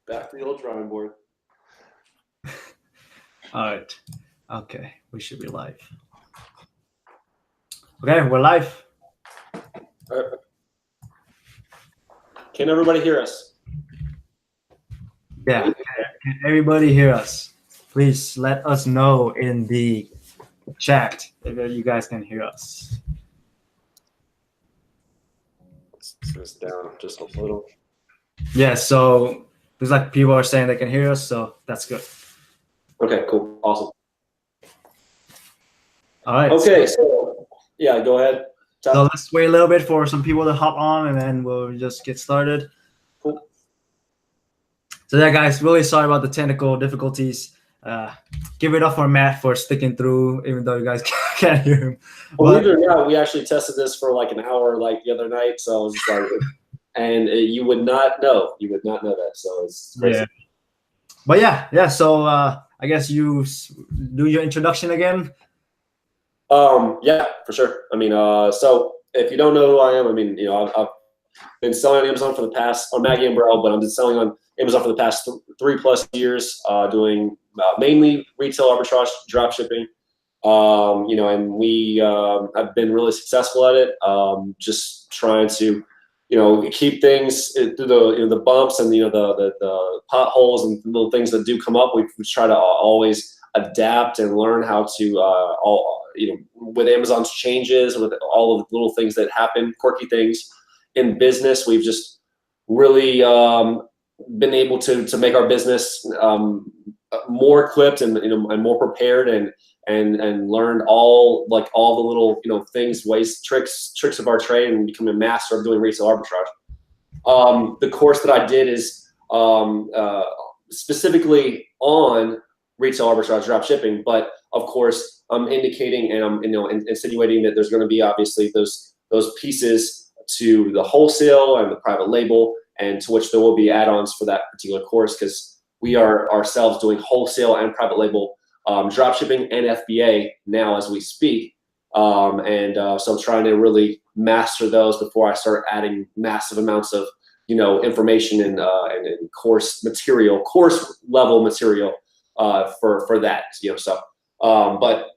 Back to the old drawing board. All right. Okay, we should be live. Okay, we're live. Can everybody hear us? Yeah, can everybody hear us? Please let us know in the chat if you guys can hear us. Let's turn this down just a little. Yeah, so there's like people are saying they can hear us, so that's good. Okay, cool, awesome. All right. Okay, so yeah, go ahead. So let's wait a little bit for some people to hop on, and then we'll just get started. Cool. So yeah, guys, really sorry about the technical difficulties. Give it up for Matt for sticking through, even though you guys can't hear him. Believe it or not, we actually tested this for like an hour, like the other night. So I was just like, and you would not know that. So it's crazy. Yeah. But yeah. So I guess you do your introduction again. Yeah, for sure. I mean, so if you don't know who I am, I mean, you know, I've been selling on Amazon for the past, I'm not Gambrell, but I've been selling on Amazon for the past 3+ years, doing mainly retail arbitrage, drop shipping. You know, and we have been really successful at it. Just trying to, you know, keep things through the, you know, the bumps and, you know, the potholes and little things that do come up. We try to always adapt and learn how to you know, with Amazon's changes, with all of the little things that happen, quirky things in business. We've just really been able to make our business more equipped and, you know, and more prepared and learned all the little, you know, things, ways, tricks of our trade, and become a master of doing retail arbitrage. The course that I did is specifically on retail arbitrage drop shipping, but of course I'm indicating and I'm, you know, insinuating that there's going to be obviously those pieces to the wholesale and the private label, and to which there will be add-ons for that particular course, because we are ourselves doing wholesale and private label drop shipping and FBA now as we speak. So I'm trying to really master those before I start adding massive amounts of, you know, information and course level material for that, you know. So but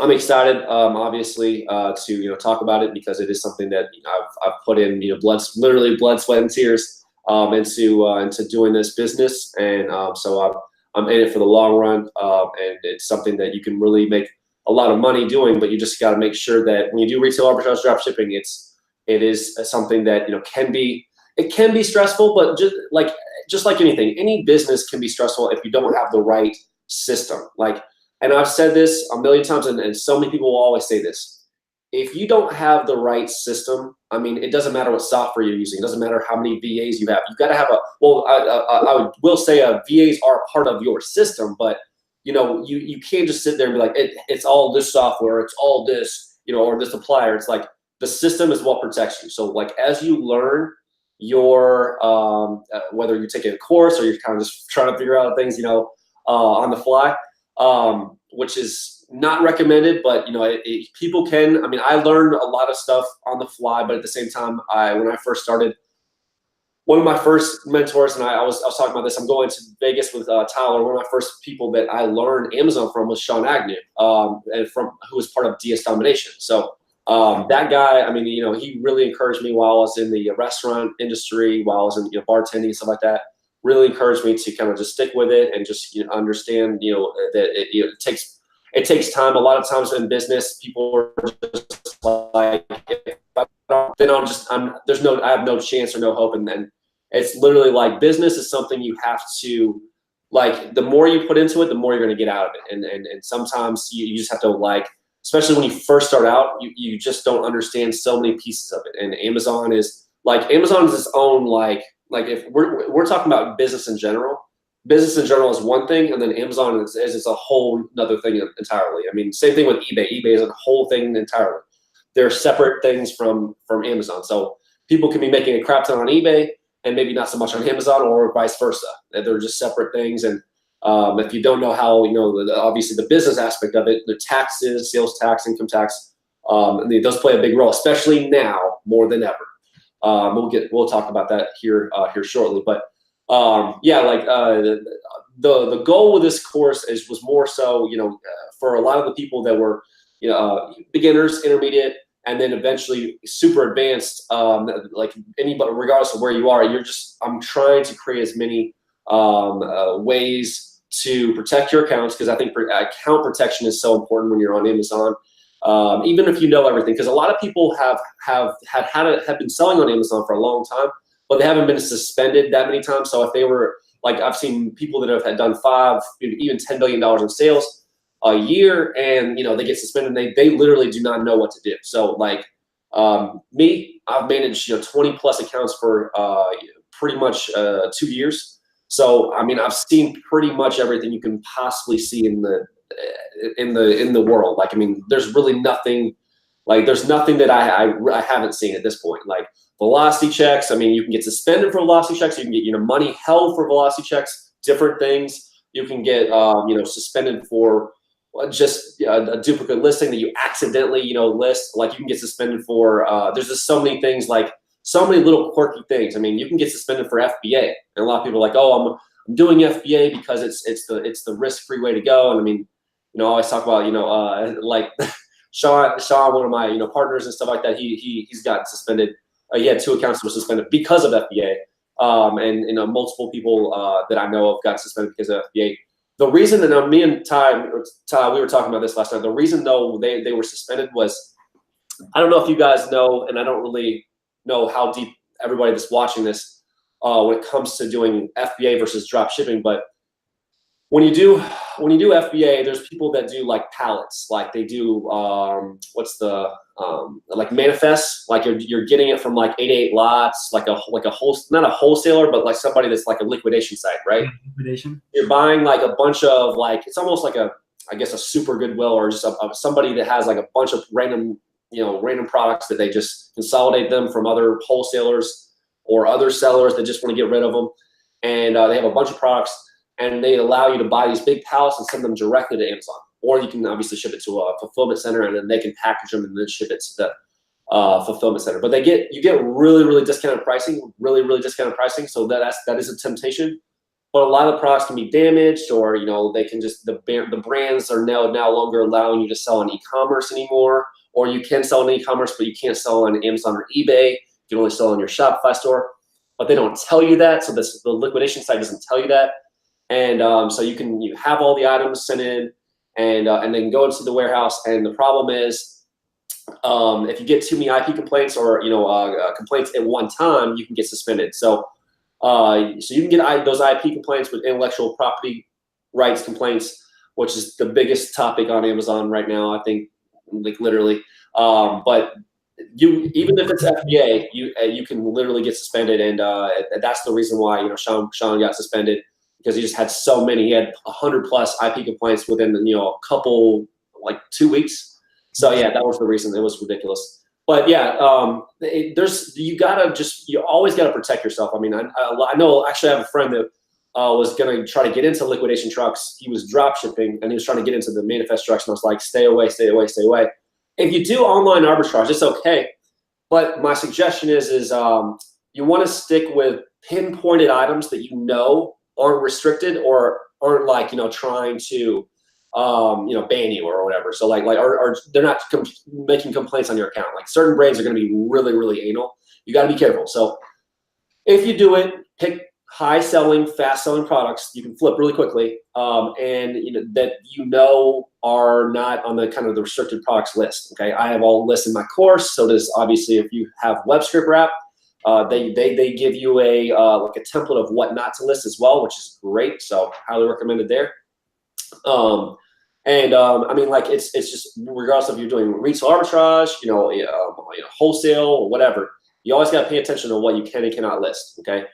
I'm excited, obviously, to, you know, talk about it, because it is something that, you know, I've put in, you know, literally blood, sweat, and tears into doing this business, and so I'm in it for the long run, and it's something that you can really make a lot of money doing. But you just got to make sure that when you do retail arbitrage drop shipping, it is something that, you know, can be stressful, but just like anything, any business can be stressful if you don't have the right system. And I've said this a million times, and so many people will always say this: if you don't have the right system, I mean, it doesn't matter what software you're using. It doesn't matter how many VAs you have. You've got to have I will say VAs are a part of your system, but, you know, you can't just sit there and be like, it's all this software, it's all this, you know, or this supplier. It's like the system is what protects you. So like, as you learn your, whether you're taking a course or you're kind of just trying to figure out things, you know, on the fly, which is not recommended, but, you know, people can. I mean, I learned a lot of stuff on the fly, but at the same time, when I first started, one of my first mentors, and I was talking about this, I'm going to Vegas with Tyler. One of my first people that I learned Amazon from was Sean Agnew, and who was part of DS Domination. So that guy, I mean, you know, he really encouraged me while I was in the restaurant industry, while I was in, you know, bartending and stuff like that. Really encouraged me to kind of just stick with it and just, you know, understand, you know, that it takes time. A lot of times in business, people are just like, I have no chance or no hope. And then it's literally like, business is something you have to, like, the more you put into it, the more you're going to get out of it. And sometimes you just have to, like, especially when you first start out, you just don't understand so many pieces of it. And Amazon is its own, like if we're talking about business in general is one thing, and then Amazon is a whole another thing entirely. I mean, same thing with eBay. eBay is a whole thing entirely. They're separate things from Amazon. So people can be making a crap ton on eBay and maybe not so much on Amazon, or vice versa. They're just separate things. And if you don't know how, you know, obviously the business aspect of it, the taxes, sales tax, income tax, those play a big role, especially now more than ever. We'll talk about that here shortly. But yeah, like the goal with this course was more so, for a lot of the people that were, beginners, intermediate, and then eventually super advanced, like anybody, regardless of where you are, I'm trying to create as many ways to protect your accounts, because I think account protection is so important when you're on Amazon. Even if you know everything, because a lot of people have been selling on Amazon for a long time, but they haven't been suspended that many times. So if they were, like, I've seen people that have had done $5, even $10 billion in sales a year, and they get suspended. And they literally do not know what to do. So like me, I've managed 20 plus accounts for pretty much 2 years. So I mean, I've seen pretty much everything you can possibly see in the world. Like, I mean, there's really nothing. Like, there's nothing that I haven't seen at this point. Like velocity checks. I mean, you can get suspended for velocity checks. You can get money held for velocity checks. Different things. You can get suspended for just a duplicate listing that you accidentally list. Like, you can get suspended for. There's just so many things, like so many little quirky things. I mean, you can get suspended for FBA, and a lot of people are like, oh, I'm doing FBA because it's the risk-free way to go. And I mean, I always talk about like Sean, one of my partners and stuff like that. He's gotten suspended. He had 2 accounts that were suspended because of FBA, and multiple people that I know have gotten suspended because of FBA. The reason, and me and Ty, we were talking about this last night. The reason though they were suspended was, I don't know if you guys know, and I don't really know how deep everybody that's watching this when it comes to doing FBA versus drop shipping, but when you do FBA, there's people that do like pallets, like they do like manifests, like you're getting it from like 8 to 8 lots, like a not a wholesaler, but like somebody that's like a liquidation site, right? Liquidation. You're buying like a bunch of, like, it's almost like I guess a super Goodwill, or just somebody that has like a bunch of random products that they just consolidate them from other wholesalers or other sellers that just want to get rid of them, and they have a bunch of products. And they allow you to buy these big pallets and send them directly to Amazon. Or you can obviously ship it to a fulfillment center, and then they can package them and then ship it to the fulfillment center. But you get really, really discounted pricing, So that is a temptation. But a lot of the products can be damaged, or they can just, the brands are now longer allowing you to sell on e-commerce anymore. Or you can sell on e-commerce, but you can't sell on Amazon or eBay. You can only sell on your Shopify store. But they don't tell you that. So the liquidation site doesn't tell you that. And so you have all the items sent in, and then go into the warehouse. And the problem is, if you get too many IP complaints or complaints at one time, you can get suspended. So you can get those IP complaints with intellectual property rights complaints, which is the biggest topic on Amazon right now, I think, like literally. But even if it's FBA, you can literally get suspended, and that's the reason why Sean got suspended. Because he just had so many. He had 100 plus IP complaints within a couple, like 2 weeks. So yeah, that was the reason. It was ridiculous. But yeah, you always gotta protect yourself. I mean, I know, actually I have a friend that was gonna try to get into liquidation trucks. He was drop shipping, and he was trying to get into the manifest trucks, and I was like, stay away, stay away, stay away. If you do online arbitrage, it's okay. But my suggestion is you want to stick with pinpointed items that aren't restricted, or aren't like trying to ban you or whatever. So like or they're not making complaints on your account. Like, certain brands are going to be really, really anal. You got to be careful. So if you do it, pick high selling, fast selling products you can flip really quickly, and that are not on the kind of the restricted products list. Okay, I have all lists in my course. So does, obviously, if you have WebScript wrap. They give you like a template of what not to list as well, which is great. So highly recommended there. I mean, like, it's just, regardless if you're doing retail arbitrage, wholesale or whatever, you always got to pay attention to what you can and cannot list. Okay.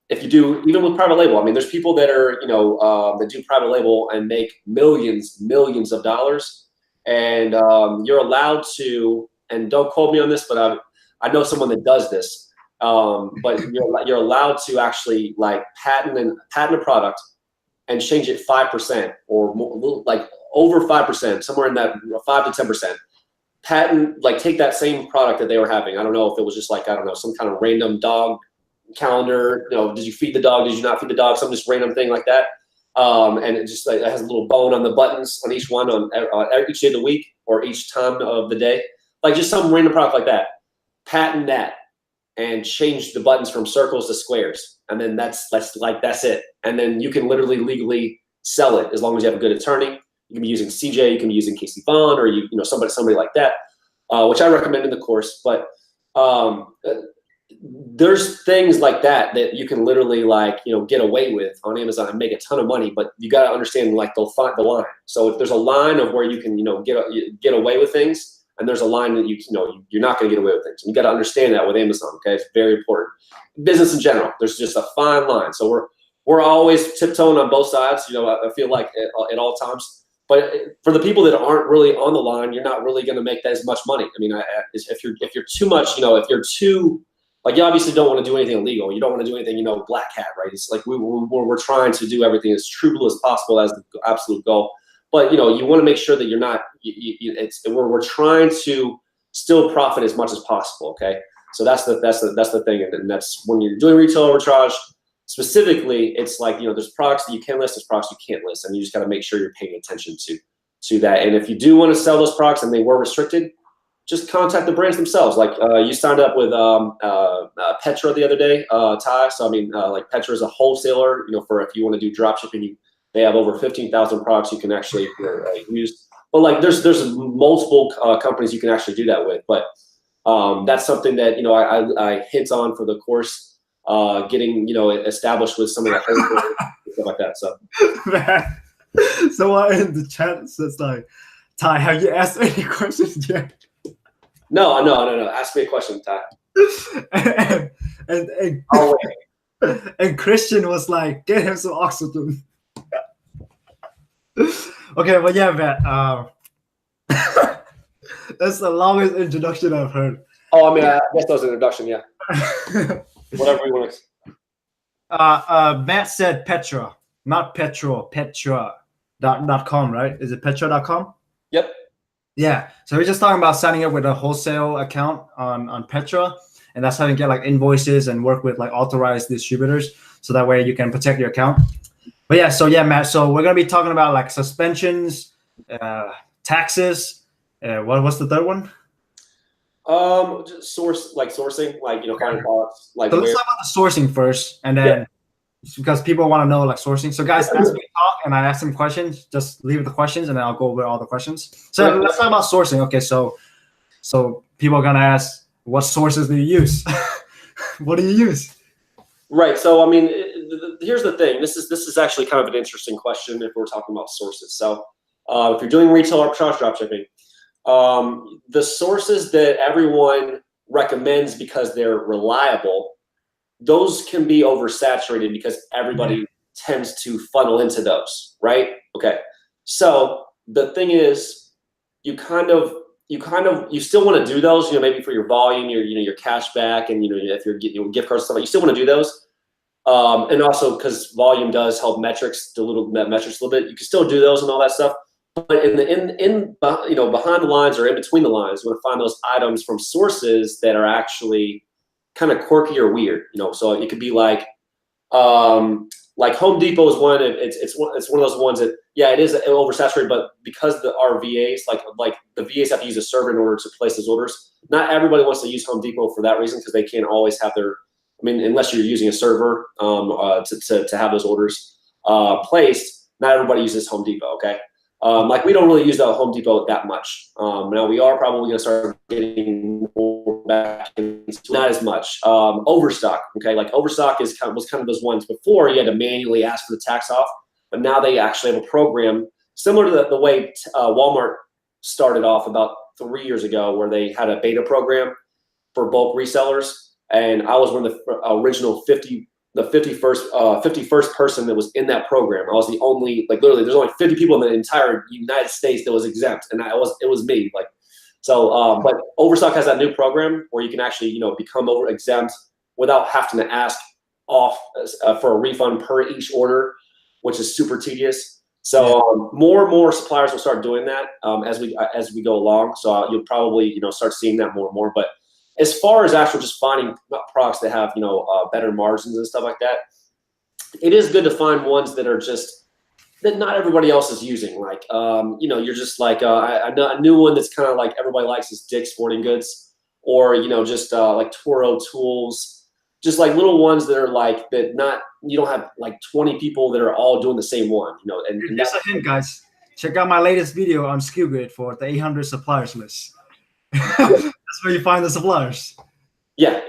If you do, even with private label, I mean, there's people that are, that do private label and make millions of dollars, and you're allowed to, and don't quote me on this, but I know someone that does this, but you're allowed to actually like patent a product and change it 5% or more, like over 5%, somewhere in that 5 to 10%. Patent, like, take that same product that they were having. I don't know if it was just like, I don't know, some kind of random dog calendar. Did you feed the dog? Did you not feed the dog? Some just random thing like that. And it just like it has a little bone on the buttons on each one on each day of the week or each time of the day. Like just some random product like that. Patent that and change the buttons from circles to squares. And then that's it. And then you can literally legally sell it as long as you have a good attorney. You can be using CJ, you can be using Casey Vaughn, or somebody like that, which I recommend in the course. But there's things like that you can literally get away with on Amazon and make a ton of money. But you got to understand they'll find the line. So if there's a line of where you can get away with things, and there's a line that you're not going to get away with things. And you got to understand that with Amazon. Okay, it's very important. Business in general, there's just a fine line. So we're always tiptoeing on both sides. I feel like at all times. But for the people that aren't really on the line, you're not really going to make that as much money. I mean, if you're too much, if you're too you obviously don't want to do anything illegal. You don't want to do anything, black hat, right? It's like we're trying to do everything as true as possible as the absolute goal. But you want to make sure that you're not. We're trying to still profit as much as possible. Okay, so that's the thing, and that's when you're doing retail arbitrage. Specifically, it's there's products that you can list, there's products you can't list, and you just got to make sure you're paying attention to that. And if you do want to sell those products and they were restricted, just contact the brands themselves. You signed up with Petra the other day, Ty. So I mean, Petra is a wholesaler. For if you want to do drop shipping, they have over 15,000 products you can actually use. But there's multiple companies you can actually do that with. But that's something that I hint on for the course. Getting established with some of the stuff like that. So, man. Someone in the chat says Ty, have you asked any questions yet? No. Ask me a question, Ty. and Christian was like, get him some oxygen. Okay, but yeah, man. That's the longest introduction I've heard. Oh, I mean, I guess that was an introduction, yeah. Whatever you want to. Matt said Petra, not Petrol. Petra.com, right? Is it Petra.com? Yep. Yeah. So we're just talking about signing up with a wholesale account on Petra, and that's how you get invoices and work with authorized distributors, so that way you can protect your account. But yeah, Matt. So we're gonna be talking about suspensions, taxes. What's the third one? Just sourcing, finding products. So let's talk about the sourcing first, and then because people want to know sourcing. So guys, ask me to talk, and I ask them questions. Just leave the questions, and then I'll go over all the questions. So let's talk about sourcing. Okay, so people are gonna ask, what sources do you use? What do you use? Right. So I mean, here's the thing. This is actually kind of an interesting question if we're talking about sources. So if you're doing retail arbitrage dropshipping, the sources that everyone recommends because they're reliable, those can be oversaturated because everybody tends to funnel into those, right? Okay. So the thing is, you still want to do those, maybe for your volume, your cash back, and if you're getting gift cards, stuff, you still want to do those. And also because volume does help metrics a little bit, you can still do those and all that stuff. But behind the lines or in between the lines, you want to find those items from sources that are actually kind of quirky or weird. So it could be like Home Depot is one. It's one of those ones that it is oversaturated, but because our VAs like the VAs have to use a server in order to place those orders. Not everybody wants to use Home Depot for that reason because they can't always have their. I mean, unless you're using a server to have those orders placed, not everybody uses Home Depot. Okay. We don't really use the Home Depot that much. Now we are probably going to start getting more back into not as much. Overstock, okay? Overstock was kind of those ones before you had to manually ask for the tax off, but now they actually have a program similar to the way Walmart started off about 3 years ago, where they had a beta program for bulk resellers, and I was one of the original 51st person that was in that program. I was the only, literally, there's only 50 people in the entire United States that was exempt, and it was me. But Overstock has that new program where you can actually, become exempt without having to ask off for a refund per each order, which is super tedious. So more and more suppliers will start doing that as we go along. So you'll probably, start seeing that more and more. But as far as actual just finding products that have, better margins and stuff like that, it is good to find ones that are just, that not everybody else is using. Like, you're just like, I know a new one that's kind of like everybody likes is Dick's Sporting Goods, or, just like Toro Tools, just like little ones that are like, that not, you don't have like 20 people that are all doing the same one, and Here's a hint, guys. Check out my latest video on SkillGrid for the 800 suppliers list. That's where you find the suppliers. Yeah.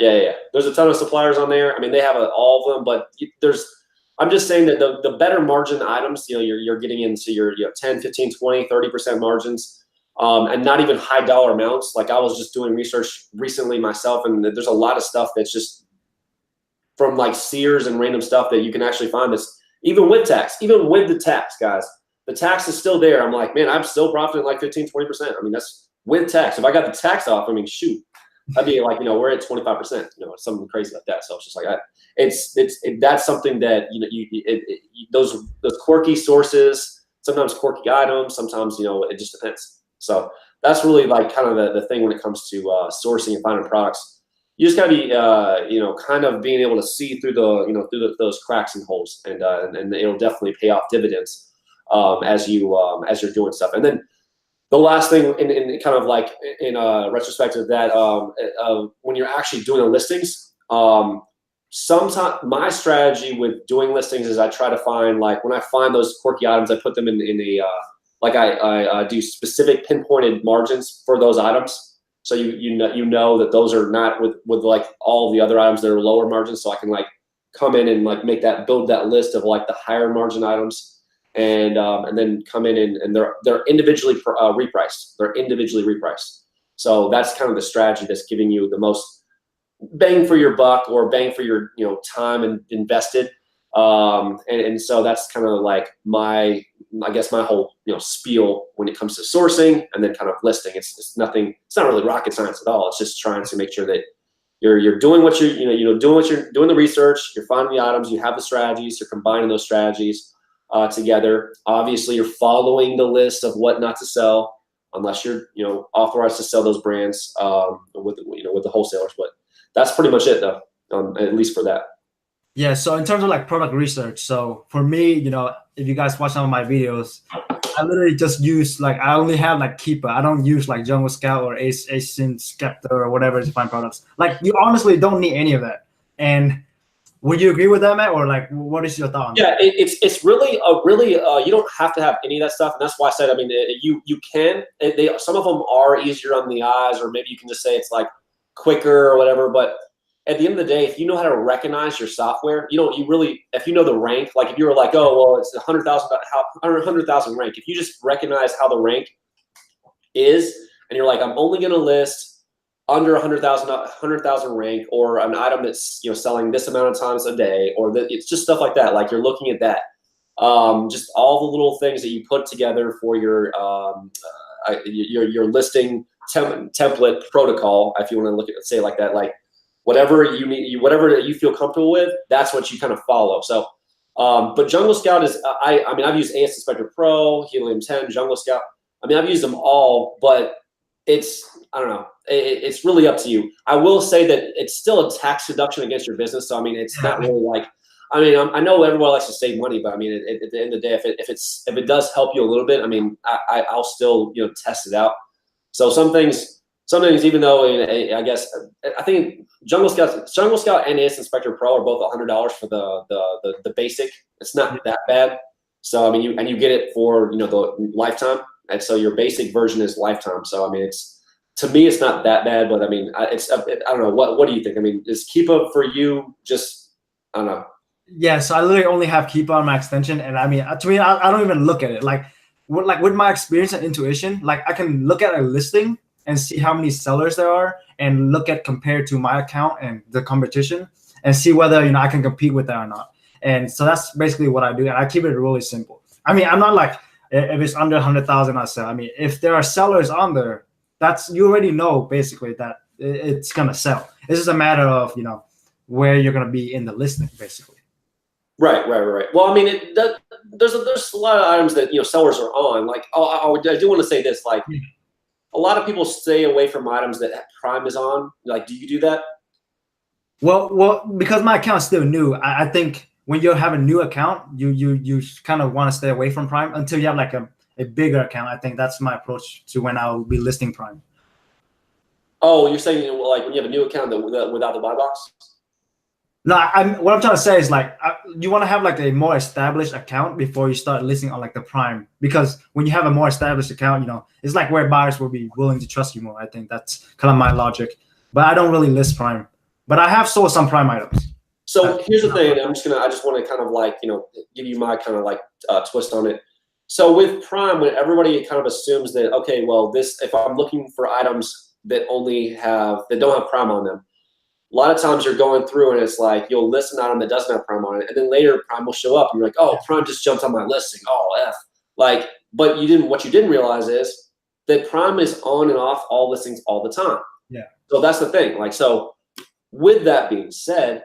There's a ton of suppliers on there. I mean, they have all of them, but I'm just saying that the better margin items, you're getting into your 10, 15, 20, 30% margins, and not even high dollar amounts. Like I was just doing research recently myself, and there's a lot of stuff that's just from like Sears and random stuff that you can actually find this, even with the tax, guys. The tax is still there. I'm like, man, I'm still profiting like 15, 20%. I mean, that's with tax. If I got the tax off, I mean, shoot, I'd be like, we're at 25%, something crazy like that. So it's just like, that's something that, those quirky sources, sometimes quirky items, sometimes, it just depends. So that's really like kind of the thing when it comes to sourcing and finding products. You just gotta be, kind of being able to see through those cracks and holes, and it'll definitely pay off dividends as you're doing stuff. And then the last thing, in kind of like in retrospect of that, when you're actually doing the listings, sometimes my strategy with doing listings is I try to find, like, when I find those quirky items, I put them in a like I do specific pinpointed margins for those items. So you know that those are not with like all the other items that are lower margins. So I can like come in and like build that list of like the higher margin items. And then come in and they're individually repriced. They're individually repriced. So that's kind of the strategy that's giving you the most bang for your buck, or bang for your time invested. And so that's kind of like my whole spiel when it comes to sourcing and then kind of listing. It's nothing. It's not really rocket science at all. It's just trying to make sure that you're doing what you're doing the research. You're finding the items. You have the strategies. You're combining those strategies together. Obviously, you're following the list of what not to sell, unless you're authorized to sell those brands with the wholesalers. But that's pretty much it, though, at least for that. Yeah. So in terms of like product research, so for me, if you guys watch some of my videos, I literally just use I only have like Keepa. I don't use like Jungle Scout or Asian Skepta or whatever to find products. Like, you honestly don't need any of that. And would you agree with that, Matt? Or like, what is your thought on that? Yeah, it's really you don't have to have any of that stuff, and that's why I said, I mean, you can. Some of them are easier on the eyes, or maybe you can just say it's like quicker or whatever. But at the end of the day, if you know how to recognize your software, if you know the rank, like if you were like, oh well, it's 100,000 rank. If you just recognize how the rank is, and you're like, I'm only going to list under 100,000 rank, or an item that's selling this amount of times a day, or it's just stuff like that. Like, you're looking at that, just all the little things that you put together for your listing template protocol, if you want to look at it, say it like that. Like, whatever you need, whatever that you feel comfortable with, that's what you kind of follow. So, but Jungle Scout is, I mean, I've used AS Inspector Pro, Helium 10, Jungle Scout. I mean, I've used them all, but I don't know. It's really up to you. I will say that it's still a tax deduction against your business. So, I mean, it's not really like, I mean, I know everyone likes to save money, but I mean, at the end of the day, if it does help you a little bit, I mean, I'll still, test it out. So some things, even though I think Jungle Scout and AS Inspector Pro are both $100 for the basic. It's not that bad. So, I mean, you get it for, the lifetime. And so your basic version is lifetime. So, I mean, to me, it's not that bad, but I mean, I don't know. What do you think? I mean, is Keepa for you just, I don't know. Yeah, so I literally only have Keepa on my extension. And I mean, to me, I don't even look at it. Like with my experience and intuition, like I can look at a listing and see how many sellers there are, and look at compared to my account and the competition, and see whether, I can compete with that or not. And so that's basically what I do. And I keep it really simple. I mean, I'm not like, if it's under 100,000, I sell. I mean, if there are sellers on there, you already know basically that it's gonna sell. It's just a matter of where you're gonna be in the listing, basically. Right. Well, I mean, there's a lot of items that sellers are on. Like, I do want to say this. Like, a lot of people stay away from items that Prime is on. Like, do you do that? Well, because my account is still new, I think when you have a new account, you kind of want to stay away from Prime until you have like a bigger account. I think that's my approach to when I'll be listing Prime. Oh, you're saying like when you have a new account without the buy box? No, what I'm trying to say is like you want to have like a more established account before you start listing on like the Prime, because when you have a more established account, it's like where buyers will be willing to trust you more. I think that's kind of my logic, but I don't really list Prime, but I have sold some Prime items. So here's the thing. I just want to kind of like, give you my kind of like twist on it. So with Prime, when everybody kind of assumes that, okay, well, if I'm looking for items that don't have Prime on them, a lot of times you're going through and it's like you'll list an item that doesn't have Prime on it, and then later Prime will show up and you're like, oh, Prime just jumped on my listing. Oh, F. Like, but what you didn't realize is that Prime is on and off all listings all the time. Yeah. So that's the thing. Like, so with that being said,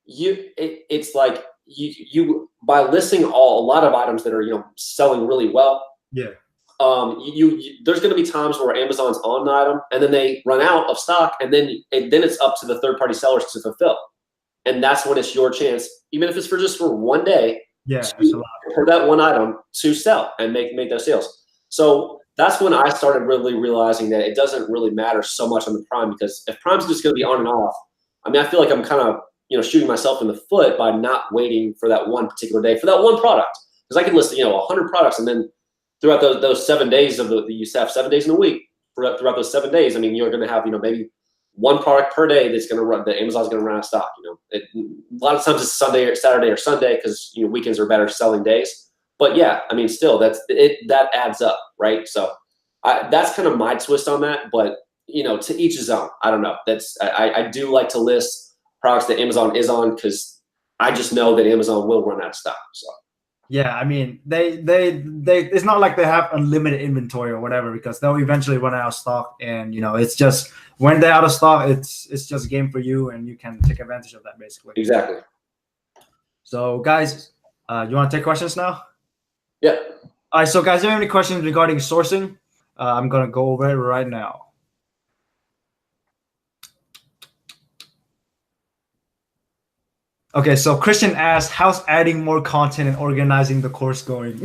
it's like you by listing a lot of items that are selling really well. Yeah. There's going to be times where Amazon's on an item and then they run out of stock, and then it's up to the third-party sellers to fulfill, and that's when it's your chance, even if it's for one day, for that one item to sell and make those sales. So that's when I started really realizing that it doesn't really matter so much on the Prime, because if Prime's just going to be on and off, I mean, I feel like I'm kind of shooting myself in the foot by not waiting for that one particular day for that one product, because I could list 100 products, and then throughout those 7 days you have 7 days in a week. Throughout those 7 days, I mean, you're going to have maybe one product per day that's going to run. That Amazon's going to run out of stock. A lot of times it's Sunday or Saturday or Sunday, because weekends are better selling days. But yeah, I mean, still that adds up, right? So that's kind of my twist on that. But to each his own. I don't know. I do like to list products that Amazon is on, because I just know that Amazon will run out of stock. So. Yeah, I mean, they it's not like they have unlimited inventory or whatever, because they'll eventually run out of stock, and it's just when they're out of stock, it's just a game for you, and you can take advantage of that basically. Exactly. So guys, you want to take questions now? Yeah. All right, so guys, do you have any questions regarding sourcing? I'm gonna go over it right now. Okay, so Christian asked, how's adding more content and organizing the course going?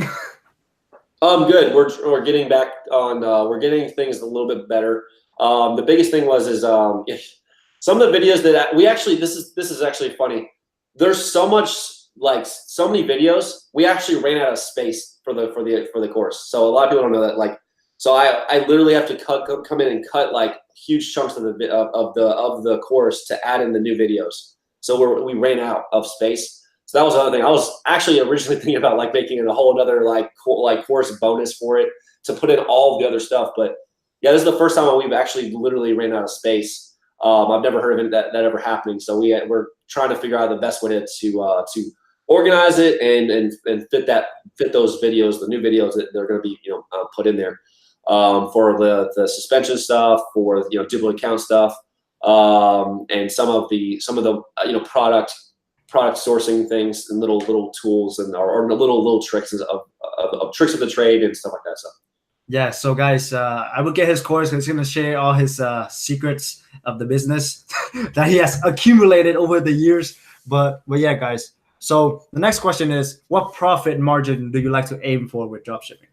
Good. We're getting back on. We're getting things a little bit better. The biggest thing is some of the videos that we actually. This is actually funny. There's so many videos. We actually ran out of space for the course. So a lot of people don't know that. Like, so I literally have to come in and cut like huge chunks of the course to add in the new videos. So we ran out of space. So that was another thing. I was actually originally thinking about like making it a whole other like course bonus for it to put in all of the other stuff. But yeah, this is the first time we've actually literally ran out of space. I've never heard of it that ever happening. So we're trying to figure out the best way to organize it and fit those videos, the new videos that they're going to be put in there for the suspension stuff, for duplicate account stuff. And some of the product sourcing things and little tools or little tricks of tricks of the trade and stuff like that. So yeah, so guys, I will get his course. He's gonna share all his secrets of the business that he has accumulated over the years. But yeah, guys. So the next question is, what profit margin do you like to aim for with dropshipping?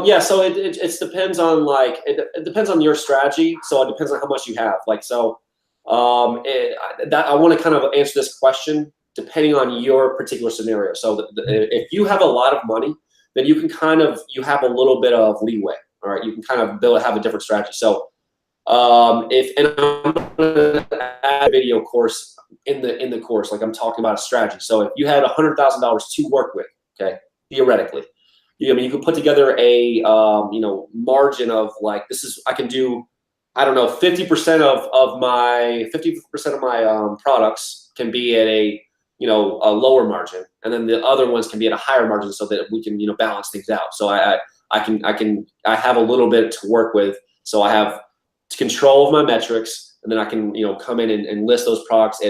Yeah, so it depends on it depends on your strategy. So it depends on how much you have. Like, so I want to kind of answer this question depending on your particular scenario. So if you have a lot of money, then you have a little bit of leeway. All right, you can kind of have a different strategy. So and I'm going to add a video course in the course, like I'm talking about a strategy. So if you had $100,000 to work with, okay, theoretically. I mean, you could put together a margin of like, I can do, I don't know, 50% of my products can be at a lower margin, and then the other ones can be at a higher margin, so that we can balance things out. So I have a little bit to work with, so I have control of my metrics, and then I can come in and list those products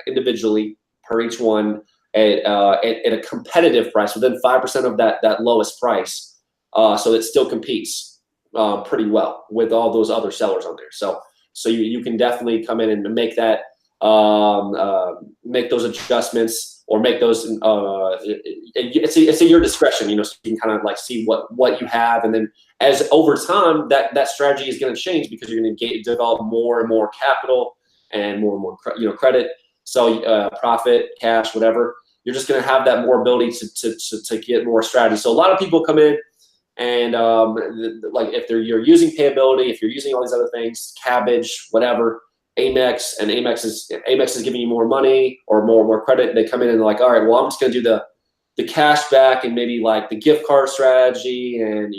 individually per each one. At a competitive price within 5% of that lowest price, so it still competes. pretty well with all those other sellers on there. So you can definitely come in and make that make those adjustments or make those. It's at your discretion, so you can kind of like see what you have, and then as over time that strategy is going to change because you're going to develop more and more capital and more credit. So profit, cash, whatever. You're just going to have that more ability to get more strategy. So a lot of people come in and like if you're using payability, if you're using all these other things, cabbage, whatever, Amex, and Amex is giving you more money or more credit. They come in and they're like, all right, well, I'm just going to do the cash back and maybe like the gift card strategy. And,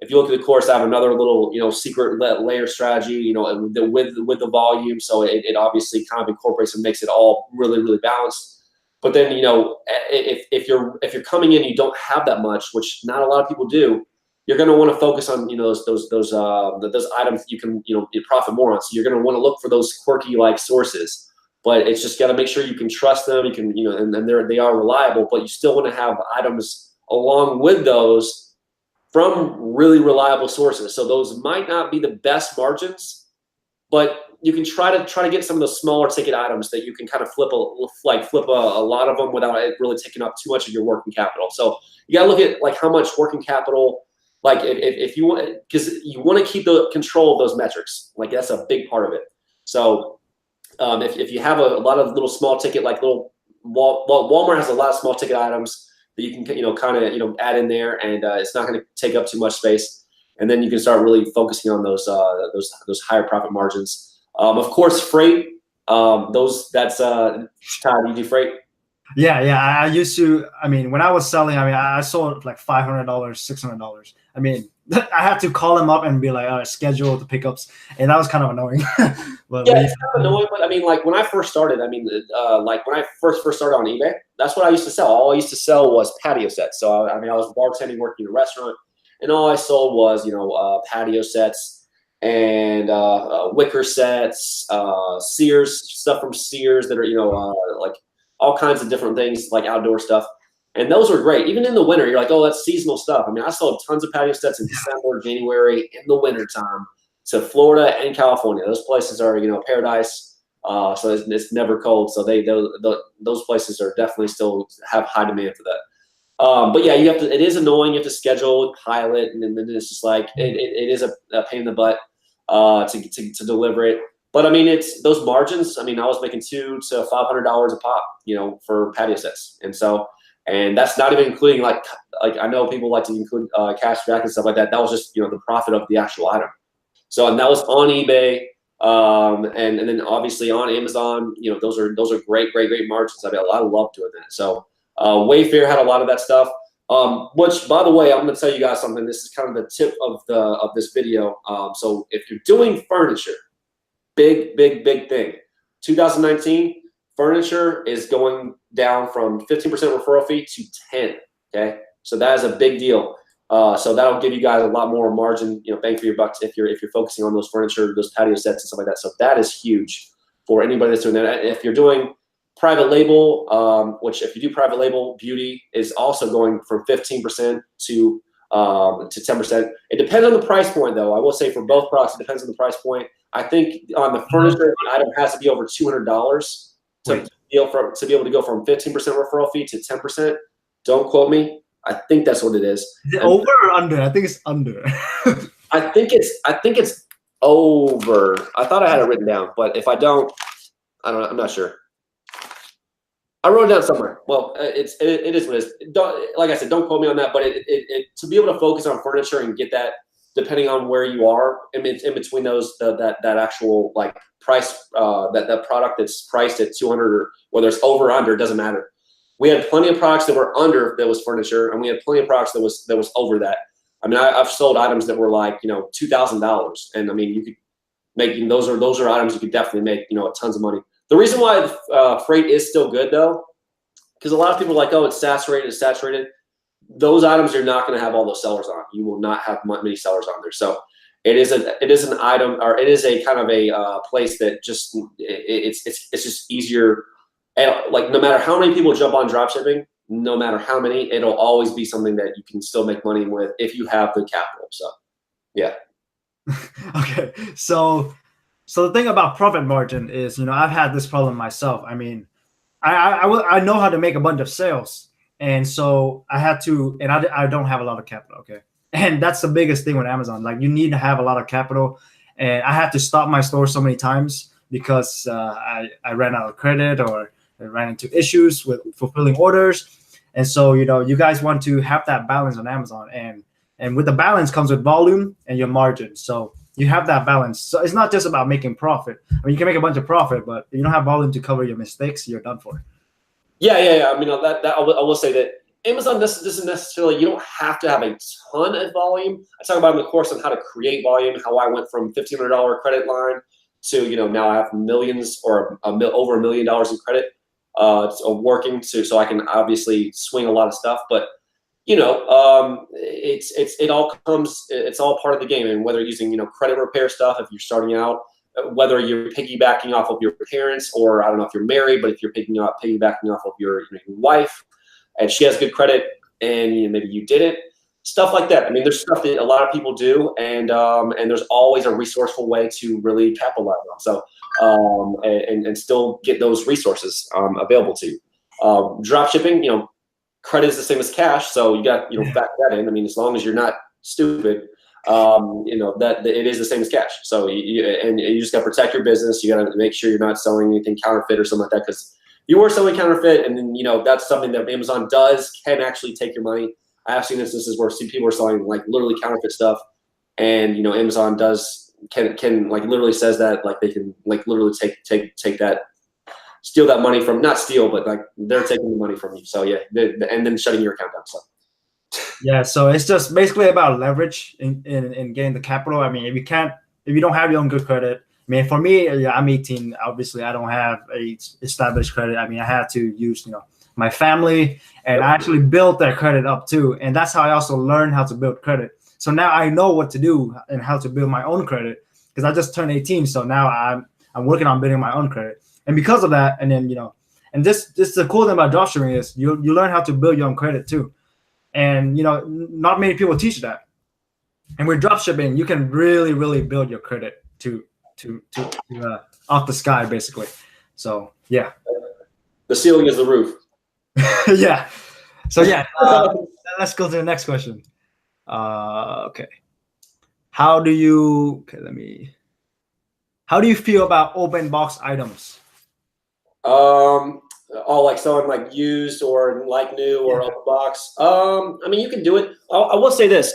if you look at the course, I have another little, secret layer strategy, with the volume. So it obviously kind of incorporates and makes it all really, really balanced. But then, if you're coming in, you don't have that much, which not a lot of people do. You're going to want to focus on, those items that you can, you profit more on. So you're going to want to look for those quirky like sources, but it's just got to make sure you can trust them. You can, and they are reliable, but you still want to have items along with those from really reliable sources. So those might not be the best margins, but you can try to get some of those smaller ticket items that you can kind of flip a lot of them without it really taking up too much of your working capital. So you got to look at like how much working capital, like if you want, because you want to keep the control of those metrics. Like that's a big part of it. So if you have a lot of little small ticket, like Walmart has a lot of small ticket items that you can kind of add in there, and it's not going to take up too much space. And then you can start really focusing on those higher profit margins. Of course, freight. That's Todd. You do freight? Yeah. I used to. I mean, when I was selling, I sold like $500, $600. I mean, I had to call them up and be like, schedule the pickups, and that was kind of annoying. But yeah, it's kind of annoying. But I mean, like when I first started, like when I first started on eBay, that's what I used to sell. All I used to sell was patio sets. So I was bartending, working in a restaurant, and all I sold was patio sets and wicker sets, Sears stuff from Sears that are like all kinds of different things like outdoor stuff. And those are great. Even in the winter, you're like, oh, that's seasonal stuff. I mean, I sold tons of patio sets in December, January, in the wintertime to Florida and California. Those places are, paradise. So it's never cold. So those places are definitely still have high demand for that. But yeah, it is annoying. You have to schedule, pilot, and then it's just like, it is a pain in the butt to deliver it. But I mean, it's those margins. I mean, I was making $200 to $500 a pop, for patio sets. And that's not even including like I know people like to include cash back and stuff like that. That was just the profit of the actual item. So and that was on eBay, and then obviously on Amazon. Those are great margins. I love doing that. So Wayfair had a lot of that stuff. Which, by the way, I'm going to tell you guys something. This is kind of the tip of this video. So if you're doing furniture, big thing. 2019. Furniture is going down from 15% referral fee to 10. Okay, so that is a big deal. So that'll give you guys a lot more margin, bang for your buck if you're focusing on those furniture, those patio sets and stuff like that. So that is huge for anybody that's doing that. If you're doing private label, which if you do private label, beauty is also going from 15% to 10%. It depends on the price point, though. I will say for both products, it depends on the price point. I think on the furniture, the item has to be over $200. To be able to go from 15% referral fee to 10%. Don't quote me. I think that's what it is. Is it over or under? I think it's under. I think it's over. I thought I had it written down, but if I don't, I'm not sure. I wrote it down somewhere. Well, it is what it is. Like I said, don't quote me on that. But to be able to focus on furniture and get that, depending on where you are, in between those that actual like price, that product that's priced at 200, or whether it's over or under, it doesn't matter. We had plenty of products that were under that was furniture, and we had plenty of products that was over that. I mean, I've sold items that were like $2,000, and I mean, you could make those are items you could definitely make tons of money. The reason why freight is still good though, because a lot of people are like, oh, it's saturated. Those items you're not going to have all those sellers on. You will not have many sellers on there. So it is an item, or it is a kind of a place that just it's just easier. And like no matter how many people jump on dropshipping, no matter how many, it'll always be something that you can still make money with if you have the capital. So Yeah. Okay, so the thing about profit margin is, I've had this problem myself. I mean, I know how to make a bunch of sales, and so I had to, and I don't have a lot of capital. Okay, and that's the biggest thing with Amazon. Like, you need to have a lot of capital, and I had to stop my store so many times because I ran out of credit, or I ran into issues with fulfilling orders. And so, you guys want to have that balance on Amazon, and with the balance comes with volume and your margin. So you have that balance. So it's not just about making profit. I mean, you can make a bunch of profit, but if you don't have volume to cover your mistakes, you're done for. Yeah. I mean, that I will say that Amazon doesn't necessarily, you don't have to have a ton of volume. I talk about in the course on how to create volume, how I went from $1,500 credit line to, now I have millions, or over $1 million in credit working to, so I can obviously swing a lot of stuff. But it's all part of the game. And whether using, credit repair stuff, if you're starting out, whether you're piggybacking off of your parents, or I don't know if you're married, but if you're piggybacking off of your wife, and she has good credit, and maybe you didn't, stuff like that. I mean, there's stuff that a lot of people do, and there's always a resourceful way to really capitalize on. So and still get those resources available to you. Drop shipping, credit is the same as cash, so you got factor that in. I mean, as long as you're not stupid, that it is the same as cash. So you just got to protect your business. You got to make sure you're not selling anything counterfeit or something like that, because you were selling counterfeit, and then that's something that Amazon can actually take your money. I have seen instances where people are selling like literally counterfeit stuff, and Amazon can like literally says that like they can like literally take that, steal that money from, not steal, but like they're taking the money from you. So yeah, and then shutting your account down. So yeah, so it's just basically about leverage in getting the capital. I mean, if you don't have your own good credit. I mean, for me, I'm 18. Obviously, I don't have a established credit. I mean, I had to use, my family, and I actually built that credit up too. And that's how I also learned how to build credit. So now I know what to do and how to build my own credit, because I just turned 18. So now I'm working on building my own credit. And because of that, and then, and this is the cool thing about dropshipping is you learn how to build your own credit too. And, not many people teach that. And with dropshipping, you can really, really build your credit to off the sky, basically. So yeah, the ceiling is the roof. Yeah. So yeah, let's go to the next question. Okay. How do you feel about open box items? Like selling like used or like new or open box. I mean, you can do it. I will say this.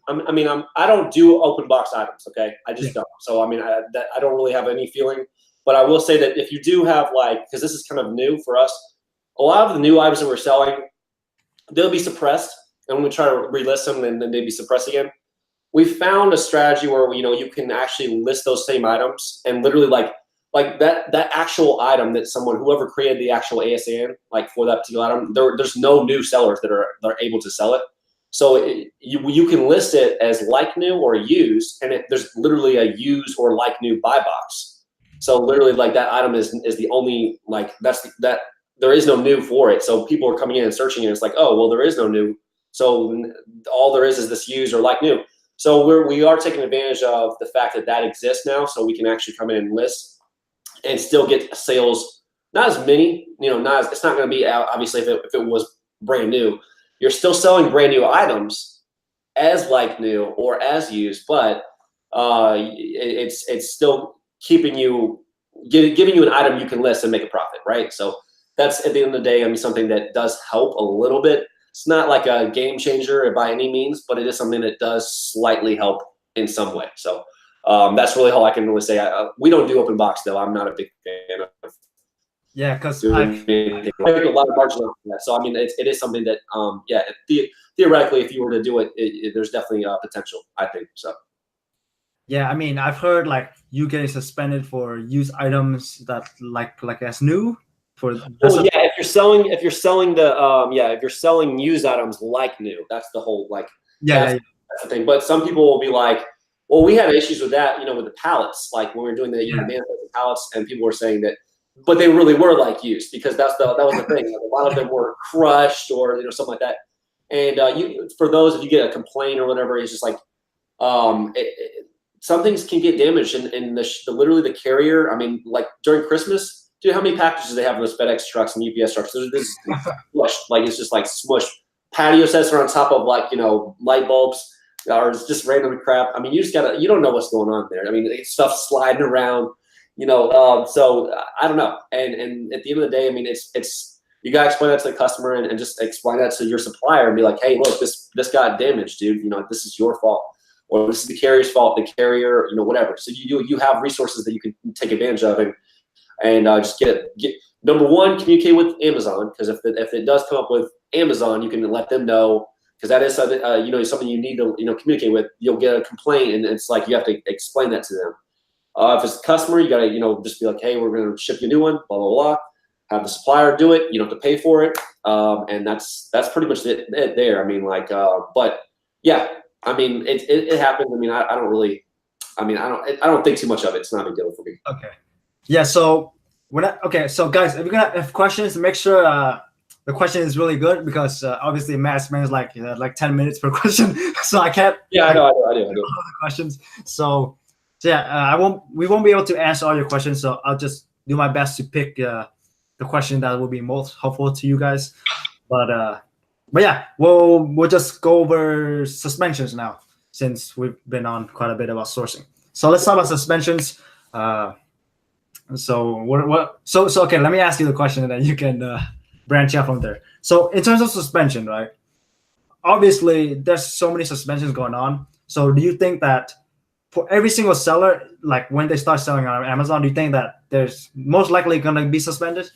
I don't do open box items. Okay, I just don't. So I mean, I don't really have any feeling. But I will say that if you do have because this is kind of new for us, a lot of the new items that we're selling, they'll be suppressed, and when we try to relist them, then they'd be suppressed again. We found a strategy where you can actually list those same items, and literally like that actual item that whoever created the actual ASN for that particular item, there's no new sellers that are able to sell it. So you can list it as like new or used, and there's literally a used or like new buy box. So literally that item is the only that there is no new for it. So people are coming in and searching, and it's like, oh well, there is no new. So all there is this used or like new. So we are taking advantage of the fact that exists now, so we can actually come in and list and still get sales. Not as many, it's not going to be obviously if it was brand new. You're still selling brand new items as like new or as used, but it's still giving you an item you can list and make a profit, right? So that's at the end of the day, something that does help a little bit. It's not like a game changer by any means, but it is something that does slightly help in some way. So that's really all I can really say. We don't do open box though. I'm not a big fan of. Yeah, because I make a lot of margin on that. So I mean, it is something that theoretically, if you were to do it, there's definitely potential, I think. So. Yeah, I mean, I've heard you getting suspended for used items that like as new. If you're selling if you're selling used items like new, that's the whole that's the thing. But some people will be like, well, we had issues with that, with the pallets, when we were doing the manifest pallets, and people were saying that, but they really were used, because that was the thing. A lot of them were crushed or something like that. And for those, if you get a complaint or whatever, it's just some things can get damaged, and literally the carrier. I mean, like during Christmas, dude, how many packages they have in those FedEx trucks and UPS trucks? This is smushed, like it's just like smushed. Patio sets are on top of like light bulbs, or it's just random crap. I mean, you don't know what's going on there. I mean, stuff's sliding around, so I don't know. And at the end of the day, I mean, it's you gotta explain that to the customer and just explain that to your supplier and be like, hey, look, this got damaged, dude. This is your fault, or this is the carrier's fault. The carrier, whatever. So you have resources that you can take advantage of and just get number one, communicate with Amazon, because if it does come up with Amazon, you can let them know, because that is something something you need to communicate with. You'll get a complaint, and it's like you have to explain that to them. If it's a customer, you gotta just be like, hey, we're gonna ship you a new one, blah blah blah. Have the supplier do it. You don't have to pay for it, and that's pretty much it there. I mean, but yeah, I mean, it happens. I mean, I don't really. I mean, I don't think too much of it. It's not a big deal for me. Okay. Yeah. So so guys, if you're gonna have questions, make sure the question is really good, because obviously Matt spends like 10 minutes per question, so I can't. Yeah, I do. All the questions. So yeah, we won't be able to answer all your questions. So I'll just do my best to pick the question that will be most helpful to you guys. But yeah, we'll just go over suspensions now, since we've been on quite a bit about sourcing. So let's talk about suspensions. So okay, let me ask you the question, and then you can branch out from there. So in terms of suspension, right? Obviously, there's so many suspensions going on. So do you think that for every single seller, like when they start selling on Amazon, do you think that there's most likely going to be suspended?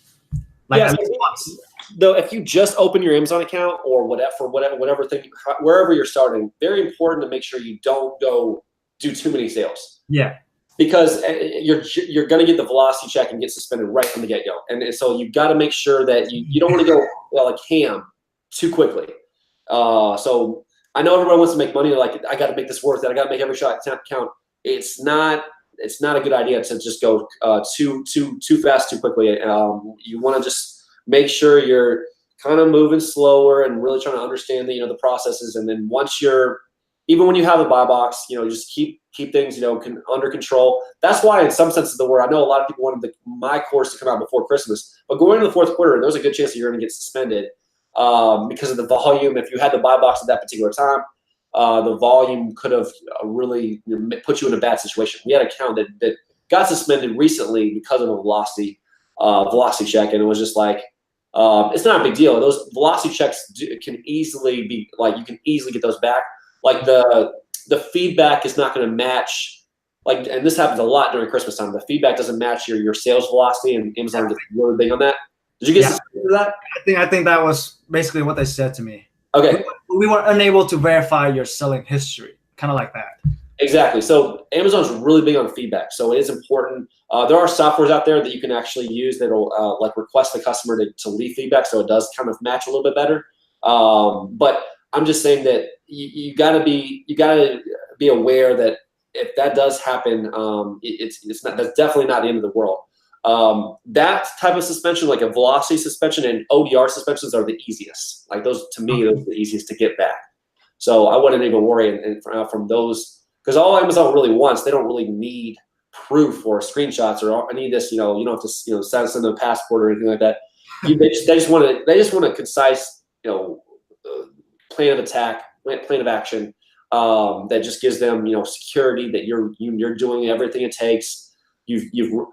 Like at least once? Though, if you just open your Amazon account or whatever thing, wherever you're starting, very important to make sure you don't go do too many sales. Yeah. Because you're going to get the velocity check and get suspended right from the get-go. And so you've got to make sure that you don't want to go like ham too quickly. So I know everyone wants to make money. Like, I got to make this worth it. I got to make every shot count. It's not a good idea to just go too fast, too quickly. You want to just make sure you're kind of moving slower and really trying to understand the processes. And then even when you have a buy box, just keep things, under control. That's why, in some sense of the word, I know a lot of people wanted my course to come out before Christmas, but going into the fourth quarter, there's a good chance that you're going to get suspended because of the volume. If you had the buy box at that particular time, the volume could have really put you in a bad situation. We had an account that got suspended recently because of a velocity check, and it was just like, it's not a big deal. Those velocity checks can easily be you can easily get those back. Like the feedback is not going to match, and this happens a lot during Christmas time. The feedback doesn't match your sales velocity, and Amazon gets really big on that. Did you get suspended for that? I think that was basically what they said to me. Okay. We were unable to verify your selling history, kind of like that. Exactly. So Amazon's really big on feedback. So it is important. There are softwares out there that you can actually use that'll request the customer to leave feedback, so it does kind of match a little bit better. But I'm just saying that you gotta be aware that if that does happen, that's definitely not the end of the world. That type of suspension, like a velocity suspension and ODR suspensions, are the easiest. Like those, to me, those are the easiest to get back. So I wouldn't even worry from those, because all Amazon really wants, they don't really need proof or screenshots or any of this. You don't have to send them a passport or anything like that. They just want a concise plan of attack, plan of action that just gives them security that you're doing everything it takes. You're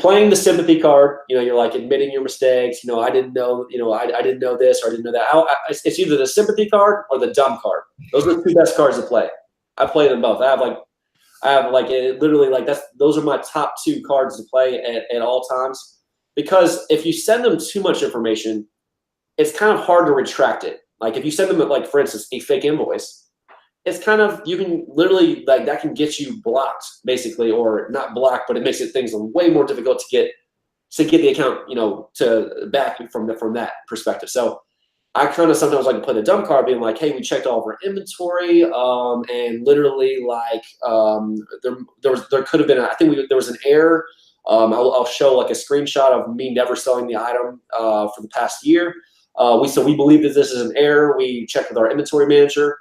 playing the sympathy card. You're like admitting your mistakes. I didn't know. I didn't know this or I didn't know that. It's either the sympathy card or the dumb card. Those are the two best cards to play. I play them both. I have those are my top two cards to play at all times, because if you send them too much information, it's kind of hard to retract it. Like if you send them, for instance, a fake invoice, it's kind of, you can literally, that can get you blocked, basically, or not blocked, but it makes things way more difficult to get the account, to back from that perspective. So I kind of sometimes like to play the dumb card, being like, hey, we checked all of our inventory, and literally there could have been, there was an error. I'll show a screenshot of me never selling the item for the past year. So we believe that this is an error. We checked with our inventory manager.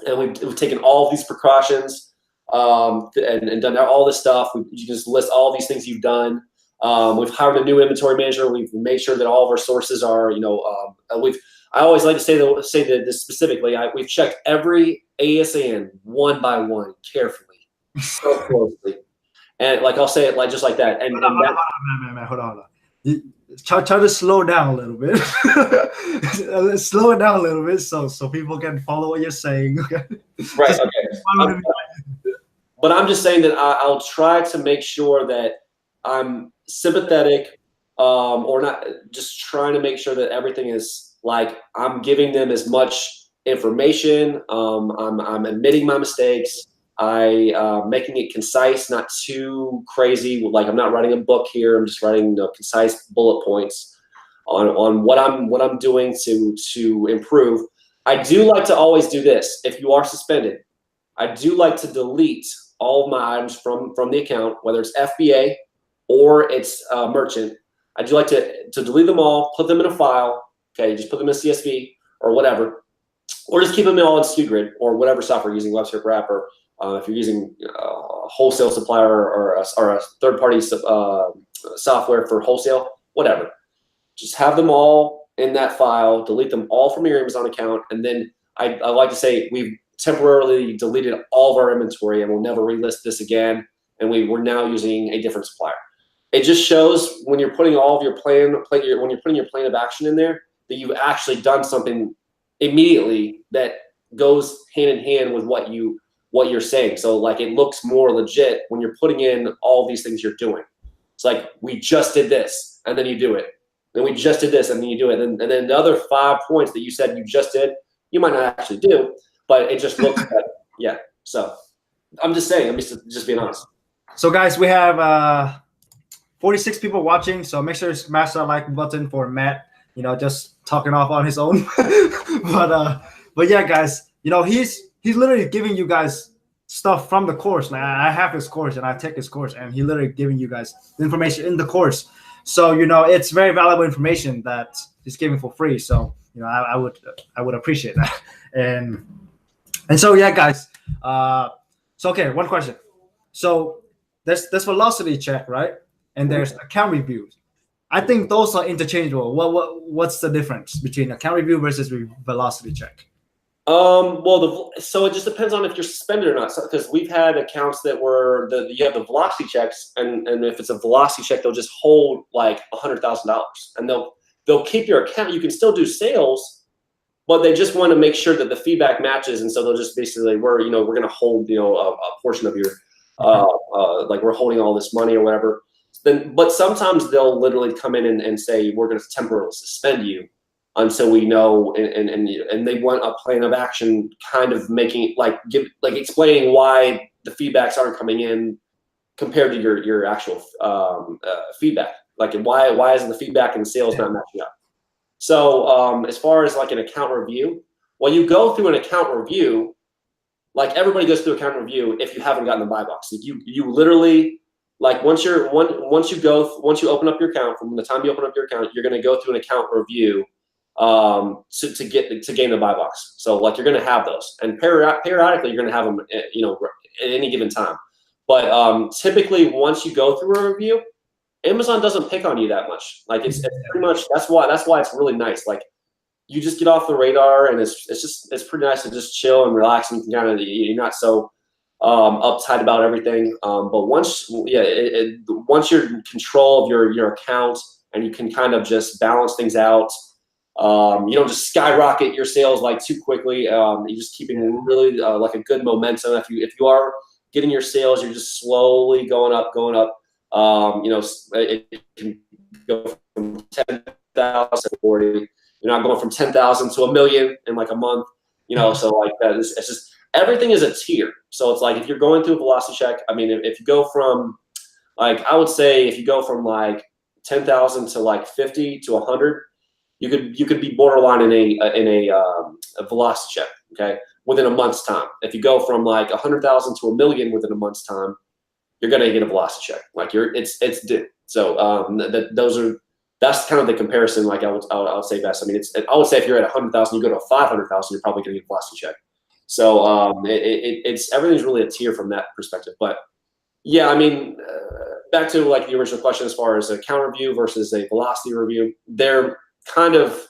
and we've taken all of these precautions and done all this stuff. You can just list all these things you've done. We've hired a new inventory manager. We've made sure that all of our sources are, I always like to say this specifically. We've checked every ASN one by one carefully, so closely, and like I'll say it like just like that. And hold on. Try to slow down a little bit. Slow it down a little bit so people can follow what you're saying. Okay. Right. Okay. But I'm just saying that I'll try to make sure that I'm sympathetic, or not, just trying to make sure that everything is like I'm giving them as much information. I'm admitting my mistakes. Making it concise, not too crazy. Like I'm not writing a book here. I'm just writing concise bullet points on what I'm doing to improve. I do like to always do this. If you are suspended, I do like to delete all of my items from the account, whether it's FBA or it's merchant. I do like to delete them all, put them in a file. Okay, just put them in CSV or whatever, or just keep them all in SKU or whatever software you're using, WebScript Wrapper. If you're using a wholesale supplier or a third-party software for wholesale, whatever, just have them all in that file, delete them all from your Amazon account, and then I like to say we've temporarily deleted all of our inventory and we'll never relist this again, and we're now using a different supplier. It just shows when you're putting all of your when you're putting your plan of action in there, that you've actually done something immediately that goes hand in hand with what you're saying. So like it looks more legit when you're putting in all these things you're doing. It's like, we just did this, and then you do it. Then we just did this, and then you do it. And then the other 5 points that you said you just did, you might not actually do, but it just looks better. Yeah. So I'm just saying, I'm just being honest. So guys, we have 46 people watching. So make sure to smash that like button for Matt, just talking off on his own. but yeah, guys, he's literally giving you guys stuff from the course. Like I have his course and I take his course, and he literally giving you guys the information in the course. So it's very valuable information that he's giving for free. So I would appreciate that. And so yeah, guys. So okay, one question. So there's velocity check, right? And there's account reviews. I think those are interchangeable. What's the difference between account review versus velocity check? So it just depends on if you're suspended or not. Because we've had accounts that you have the velocity checks, and if it's a velocity check, they'll just hold like $100,000, and they'll keep your account. You can still do sales, but they just want to make sure that the feedback matches, and so they'll just basically we're going to hold a portion of your like we're holding all this money or whatever. But sometimes they'll literally come in and say we're going to temporarily suspend you until we know, and they want a plan of action, kind of making explaining why the feedbacks aren't coming in compared to your actual feedback. Like why isn't the feedback and sales not matching up? So as far as like an account review, well, you go through an account review, like everybody goes through account review if you haven't gotten the buy box. You literally, like once you open up your account, from the time you open up your account, you're going to go through an account review to gain the buy box. So like you're going to have those, and periodically you're going to have them at any given time. But typically once you go through a review, Amazon doesn't pick on you that much. Like it's pretty much, that's why it's really nice. Like you just get off the radar, and it's pretty nice to just chill and relax, and you can you're not so uptight about everything. But once you're in control of your account, and you can kind of just balance things out, you don't just skyrocket your sales like too quickly. You're just keeping really like a good momentum. If you are getting your sales, you're just slowly going up. It can go from 10,000 to 40. You're not going from 10,000 to 1 million in like a month. So like that it's just, everything is a tier. So it's like if you're going through a velocity check, I mean, if you go from like, I would say if you go from like 10,000 to like 50 to 100, you could be borderline in a velocity check, okay, within a month's time. If you go from like 100,000 to 1 million within a month's time, you're gonna get a velocity check. Like it's due. So that's kind of the comparison. Like I would say best. I mean, I would say if you're at 100,000, you go to 500,000, you're probably gonna get a velocity check. So it's everything's really a tier from that perspective. But yeah, I mean, back to like the original question as far as a count review versus a velocity review, they're kind of,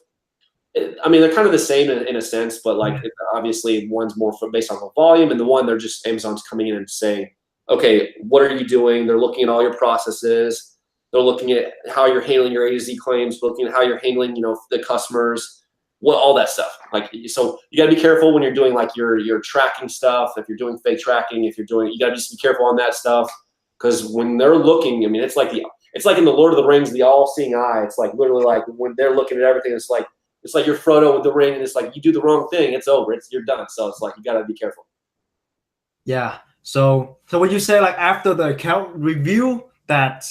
I mean, they're kind of the same in a sense, but like obviously one's more based on the volume, and the one they're just Amazon's coming in and saying, okay, what are you doing? They're looking at all your processes. They're looking at how you're handling your A to Z claims, looking at how you're handling, the customers, all that stuff. Like, so you got to be careful when you're doing like your tracking stuff. If you're doing fake tracking, you got to just be careful on that stuff, because when they're looking, I mean, it's like in the Lord of the Rings, the all-seeing eye. It's like literally like when they're looking at everything, it's like you're Frodo with the ring, and it's like you do the wrong thing, it's over. You're done. So it's like you got to be careful. Yeah. So would you say like after the account review that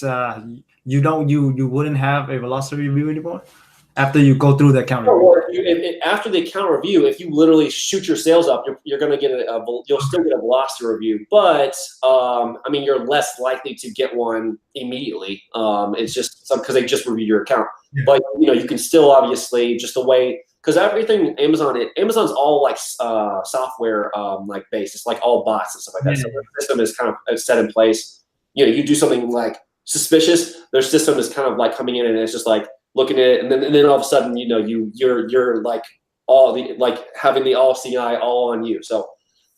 you wouldn't have a velocity review anymore after you go through the account review? Or after the account review, if you literally shoot your sales up, you're going to get you'll still get a velocity review, but I mean, you're less likely to get one immediately. It's just because they just reviewed your account. Yeah. But you can still obviously just the way, because everything Amazon's all like software like based. It's like all bots and stuff like that. Yeah. So the system is kind of set in place. You do something like suspicious, their system is kind of like coming in and it's just like looking at it, and then all of a sudden you're like having the all-seeing eye all on you. So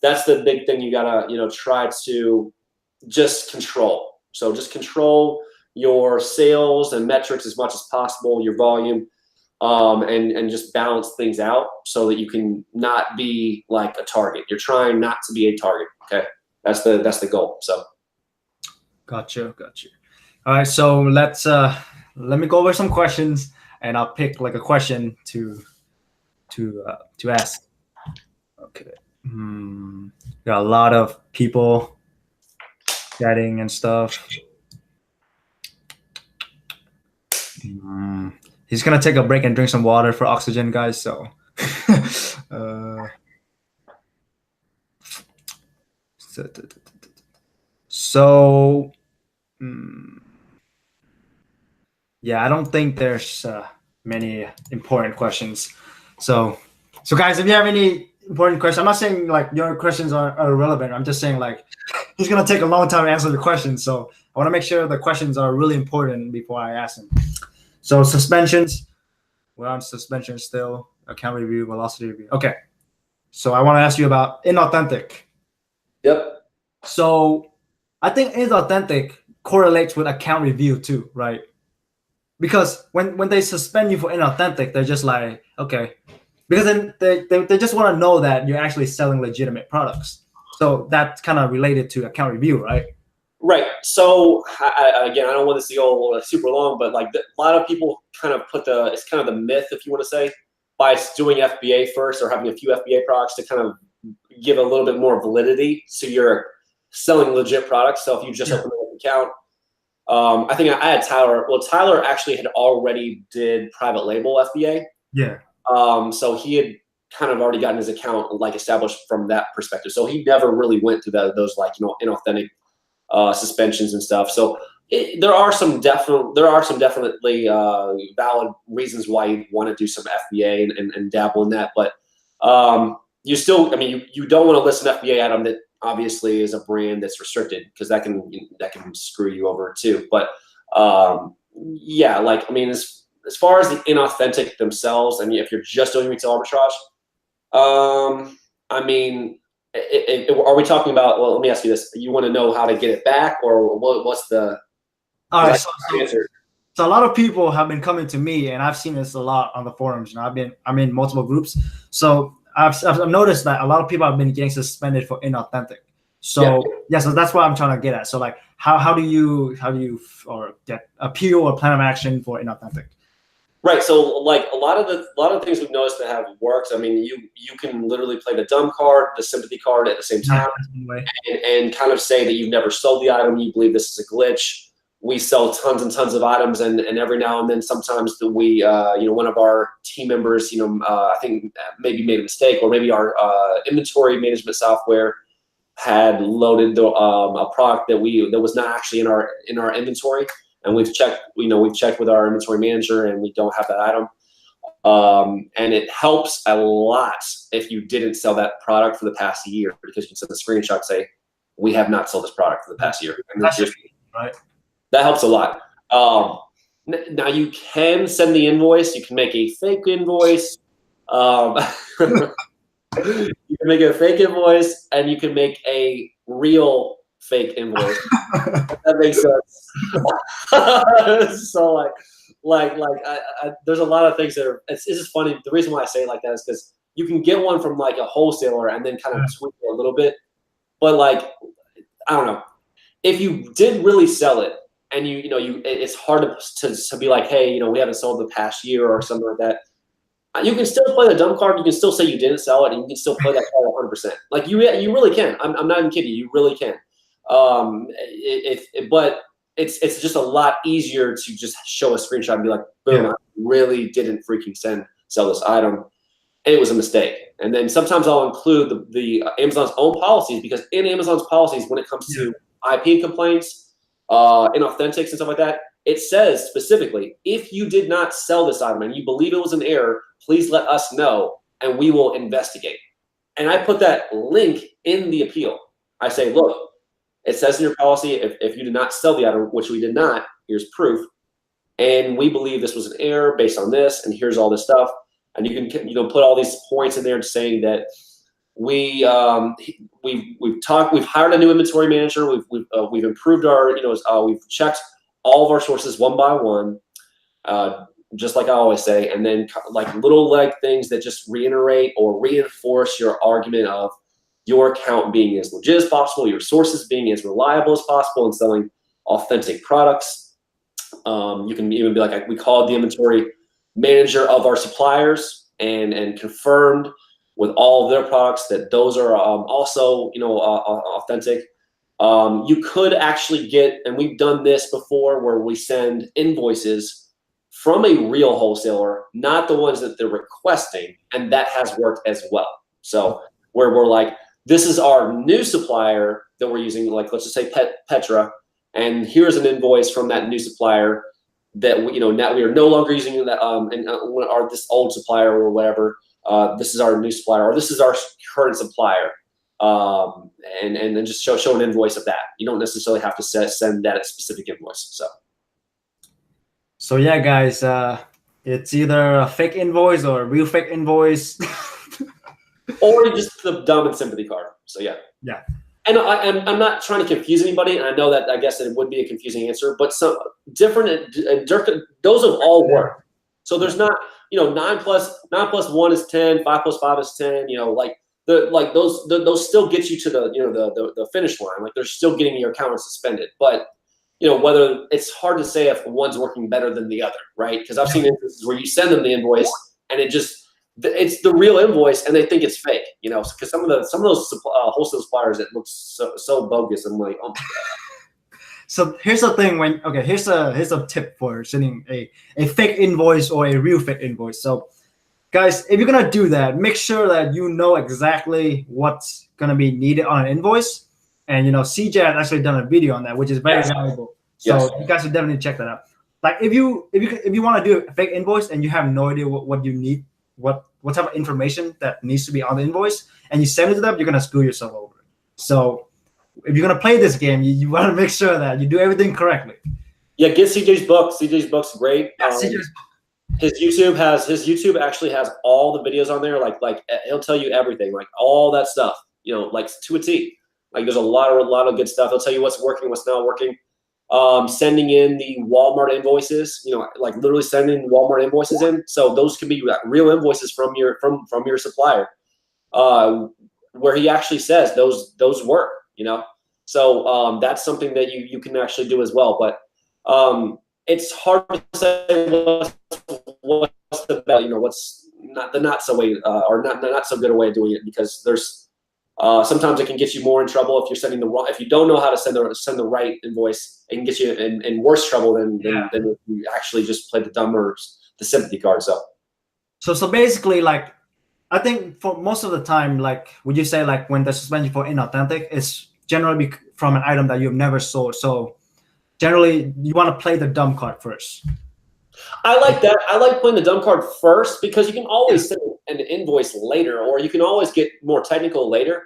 that's the big thing you gotta try to just control. So just control your sales and metrics as much as possible, your volume, and just balance things out so that you can not be like a target. You're trying not to be a target. Okay, that's the goal. So gotcha. All right, so let me go over some questions, and I'll pick like a question to ask. Okay. Got a lot of people chatting and stuff. He's gonna take a break and drink some water for oxygen, guys. So, yeah, I don't think there's many important questions. So guys, if you have any important questions, I'm not saying like your questions are irrelevant. I'm just saying like he's gonna take a long time to answer the questions. So I want to make sure the questions are really important before I ask them. So suspensions, we're on suspension still. Account review, velocity review. Okay. So I want to ask you about inauthentic. Yep. So I think inauthentic correlates with account review too, right? Because when they suspend you for inauthentic, they're just like, okay, because then they just want to know that you're actually selling legitimate products. So that's kind of related to account review, right? Right. So again, I don't want this to go super long, but like a lot of people kind of it's kind of the myth, if you want to say, by doing FBA first or having a few FBA products to kind of give a little bit more validity to your selling legit products. So if you just open an account, I think I had Tyler. Well, Tyler actually had already did private label FBA. Yeah. So he had kind of already gotten his account like established from that perspective. So he never really went through those like inauthentic suspensions and stuff. So there are some definitely valid reasons why you want to do some FBA and dabble in that. But you still, I mean, you don't want to list an FBA item that obviously is a brand that's restricted, because that can screw you over too. But yeah, like, I mean, as far as the inauthentic themselves, I mean, if you're just doing retail arbitrage, I mean, are we talking about, well, let me ask you this. You want to know how to get it back, or what's the answer? So a lot of people have been coming to me, and I've seen this a lot on the forums, and I'm in multiple groups. So I've noticed that a lot of people have been getting suspended for inauthentic. So yeah, so that's what I'm trying to get at. So like, how do you or get appeal or plan of action for inauthentic? Right. So like a lot of the things we've noticed that have worked. I mean, you can literally play the dumb card, the sympathy card at the same time, and kind of say that you've never sold the item. You believe this is a glitch. We sell tons and tons of items, and every now and then, sometimes we, one of our team members, I think maybe made a mistake, or maybe our inventory management software had loaded a product that was not actually in our inventory. And we've checked with our inventory manager, and we don't have that item. And it helps a lot if you didn't sell that product for the past year, because you can send a screenshot, say, we have not sold this product for the past year. And right. That helps a lot. Now you can send the invoice. You can make a fake invoice. You can make a fake invoice, and you can make a real fake invoice. That makes sense. So there's a lot of things that are. It's just funny. The reason why I say it like that is because you can get one from like a wholesaler and then kind of tweak it a little bit. But like, I don't know, if you did really sell it, and it's hard to be like, hey, we haven't sold the past year or something like that. You can still play the dumb card. You can still say you didn't sell it, and you can still play that card 100%. Like you really can. I'm not even kidding you. You really can. But it's just a lot easier to just show a screenshot and be like, boom, I really didn't freaking sell this item, and it was a mistake. And then sometimes I'll include the Amazon's own policies, because in Amazon's policies, when it comes to IP complaints, inauthentics and stuff like that, it says specifically, if you did not sell this item and you believe it was an error, please let us know and we will investigate. And I put that link in the appeal. I say, look, it says in your policy, if you did not sell the item, which we did not, here's proof. And we believe this was an error based on this, and here's all this stuff. And you can put all these points in there saying that we've hired a new inventory manager. We've improved our, we've checked all of our sources one by one, just like I always say, and then like little things that just reiterate or reinforce your argument of your account being as legit as possible, your sources being as reliable as possible, and selling authentic products. You can even be like, we called the inventory manager of our suppliers and confirmed with all of their products that those are also authentic. You could actually get, and we've done this before, where we send invoices from a real wholesaler, not the ones that they're requesting, and that has worked as well. So where we're like, this is our new supplier that we're using, like let's just say Petra, and here's an invoice from that new supplier that now we are no longer using that this old supplier or whatever. This is our new supplier, or this is our current supplier. And then just show an invoice of that. You don't necessarily have to send that specific invoice. So yeah, guys, it's either a fake invoice or a real fake invoice, or just the dumb and sympathy card. So yeah. And I'm not trying to confuse anybody, and I know that I guess it would be a confusing answer, but some different those have all worked. So there's not 9 plus 1 is 10, 5 plus 5 is 10. Those still get you to the finish line. Like they're still getting your account suspended, but whether it's hard to say if one's working better than the other, right? Because I've seen instances where you send them the invoice and it's the real invoice and they think it's fake, because some of those wholesale suppliers, it looks so bogus. I'm like, oh my God. So here's the thing. Here's a tip for sending a fake invoice or a real fake invoice. So guys, if you're gonna do that, make sure that you know exactly what's gonna be needed on an invoice. And CJ has actually done a video on that, which is very valuable. So you guys should definitely check that out. Like if you want to do a fake invoice and you have no idea what you need, what type of information that needs to be on the invoice, and you send it to them, you're gonna screw yourself over. So if you're gonna play this game, you want to make sure that you do everything correctly. Yeah, get CJ's book. CJ's book's great. CJ's His YouTube actually has all the videos on there. Like he'll tell you everything, like all that stuff, like to a T. Like there's a lot of good stuff. He'll tell you what's working, what's not working. Sending in the Walmart invoices, like literally sending Walmart invoices in. So those could be real invoices from your supplier, where he actually says those work. So that's something that you can actually do as well. But it's hard to say what's the best, what's not so way or not so good a way of doing it, because there's sometimes it can get you more in trouble if you're sending if you don't know how to send the right invoice. It can get you in worse trouble than if you actually just play the dumb or the sympathy card. So basically, like, I think for most of the time, like, would you say like when the suspension for inauthentic is generally from an item that you've never sold? So generally, you want to play the dumb card first. I like that. I like playing the dumb card first because you can always send an invoice later, or you can always get more technical later.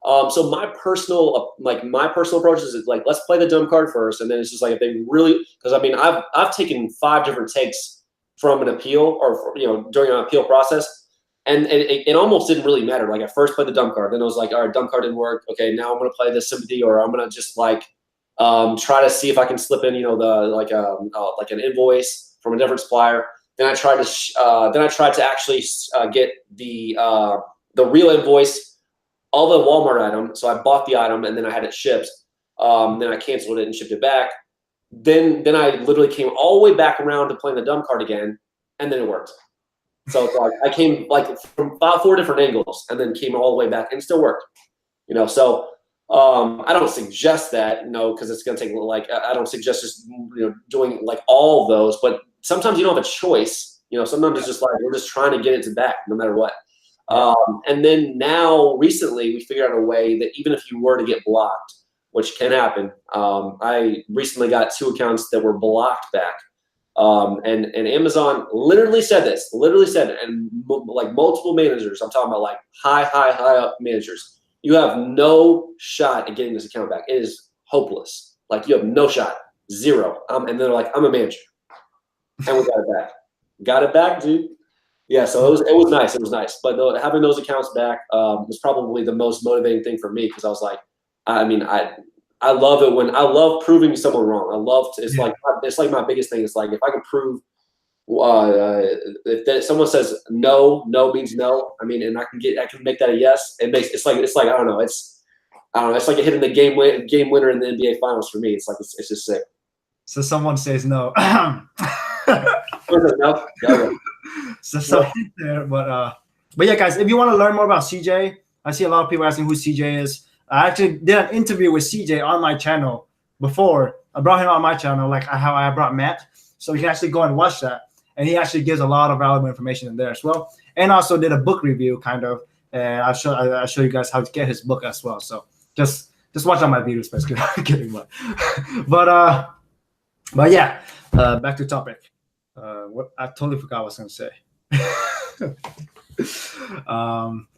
So my personal approach is like, let's play the dumb card first, and then it's just like if they really, because I mean I've taken 5 different takes from an appeal or during an appeal process, and it almost didn't really matter. Like I first played the dumb card, then I was like, all right, dumb card didn't work. Okay, now I'm gonna play the sympathy, or I'm gonna just like try to see if I can slip in like an invoice from a different supplier. Then I tried to actually get the real invoice of a Walmart item. So I bought the item and then I had it shipped. Then I canceled it and shipped it back. Then I literally came all the way back around to playing the dumb card again, and then it worked. So it's like I came like from about 4 different angles and then came all the way back and it still worked. So I don't suggest that, because it's going to take I don't suggest just doing like all of those, but sometimes you don't have a choice. Sometimes it's just like we're just trying to get it to back no matter what. And then now recently we figured out a way that even if you were to get blocked, which can happen, I recently got 2 accounts that were blocked back. And Amazon literally said it, and like multiple managers, I'm talking about like high up managers, you have no shot at getting this account back. It is hopeless. Like you have no shot, 0. And they're like, I'm a manager, and we got it back. Got it back, dude. Yeah, so it was nice. It was nice, but having those accounts back was probably the most motivating thing for me, because I was like, I mean, I love it when I love proving someone wrong. I love to. It's like my biggest thing. It's like if I can prove, if someone says no means no. I mean, and I can make that a yes. It's like I don't know. It's like hitting the game winner in the NBA Finals for me. It's like it's just sick. So someone says no. No. So hint there, but yeah, guys, if you want to learn more about CJ, I see a lot of people asking who CJ is. I actually did an interview with CJ on my channel before. I brought him on my channel, like how I brought Matt. So you can actually go and watch that. And he actually gives a lot of valuable information in there as well. And also did a book review, kind of. And I'll show you guys how to get his book as well. So just watch on my videos, basically. I'm kidding, but yeah, back to topic. What I totally forgot what I was gonna say.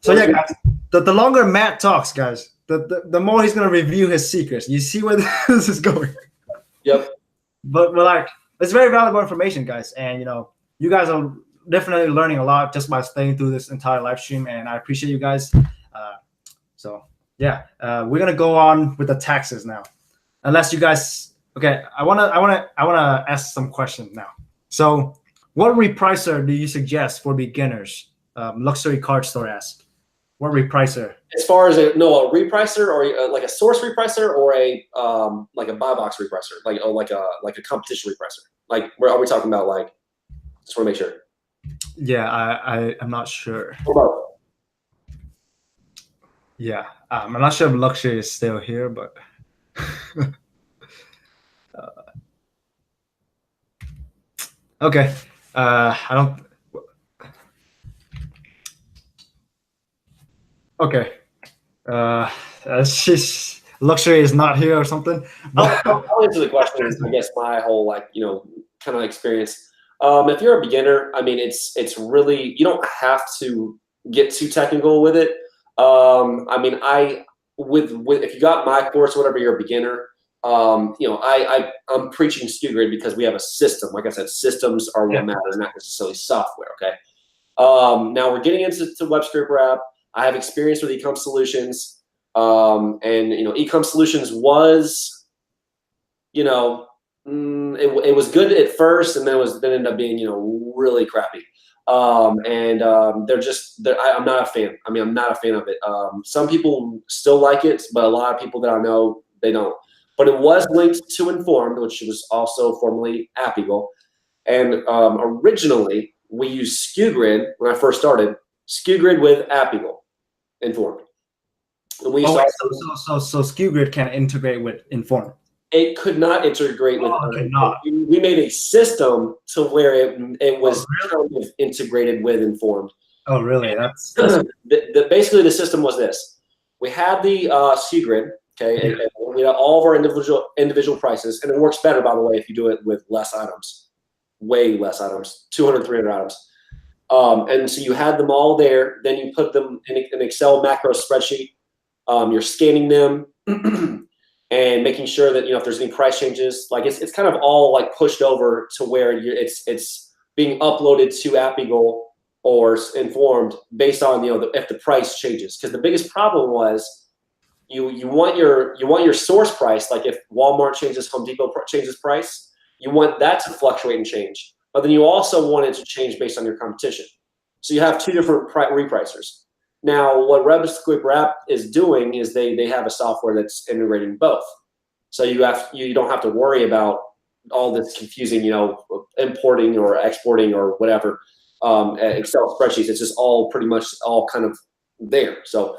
So yeah, guys, the longer Matt talks, guys, the more he's gonna review his secrets. You see where this is going. Yep. But like, it's very valuable information, guys, and you guys are definitely learning a lot just by staying through this entire live stream, and I appreciate you guys. So yeah, we're gonna go on with the taxes now, unless you guys. Okay, I wanna ask some questions now. So, what repricer do you suggest for beginners? Luxury card store asks. What repricer? As far as a repricer, or like a source repricer, or a like a buy box repricer, like a competition repricer. Like, where are we talking about? Like, just want to make sure. Yeah, I'm not sure. What about? Yeah, I'm not sure if luxury is still here, but. Okay, I don't. Okay, she's luxury is not here or something. I'll answer the question. I guess my whole kind of experience. If you're a beginner, I mean, it's really, you don't have to get too technical with it. I mean, if you got my course, whatever, you're a beginner. I'm preaching SKU Grid because we have a system. Like I said, systems are what matter, not necessarily software. Okay. Now we're getting into web script wrap. I have experience with Ecom Solutions, and Ecom Solutions was, it was good at first, and then ended up being really crappy. They're I'm not a fan. I mean, I'm not a fan of it. Some people still like it, but a lot of people that I know, they don't. But it was linked to Informed, which was also formerly App Eagle. And originally, we used SKU Grid when I first started. SKU Grid with App Eagle, Informed. And we so SKU Grid can integrate with Informed. It could not integrate with. Not. We made a system to where it was kind of integrated with Informed. Oh, really? That's basically the system was this. We had the SKU Grid. Okay, and we have all of our individual prices, and it works better, by the way, if you do it with less items. way less items, 200, 300 items. And so you had them all there. Then you put them in an Excel macro spreadsheet. You're scanning them and making sure that, if there's any price changes, like it's kind of all like pushed over to where it's being uploaded to App Eagle or Informed based on, if the price changes. Because the biggest problem was you want your source price, like if Walmart changes, Home Depot changes price, you want that to fluctuate and change. But then you also want it to change based on your competition. So you have two different repricers. Now, what RepSquip is doing is they have a software that's integrating both. So you don't have to worry about all this confusing, importing or exporting or whatever Excel spreadsheets. It's just all pretty much all kind of there. So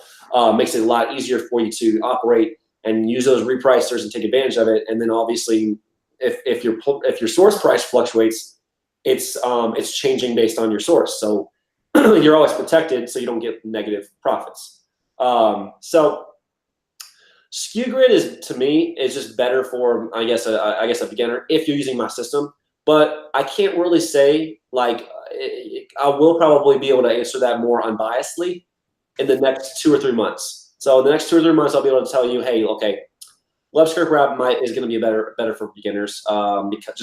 makes it a lot easier for you to operate and use those repricers and take advantage of it. And then obviously, if your source price fluctuates, it's changing based on your source. So you're always protected, so you don't get negative profits. So SKU Grid is, to me, is just better for, I guess a beginner if you're using my system. But I can't really say, like, I will probably be able to answer that more unbiasedly in the next 2 or 3 months. So in the next 2 or 3 months, I'll be able to tell you, hey, okay, RepSquip is going to be better for beginners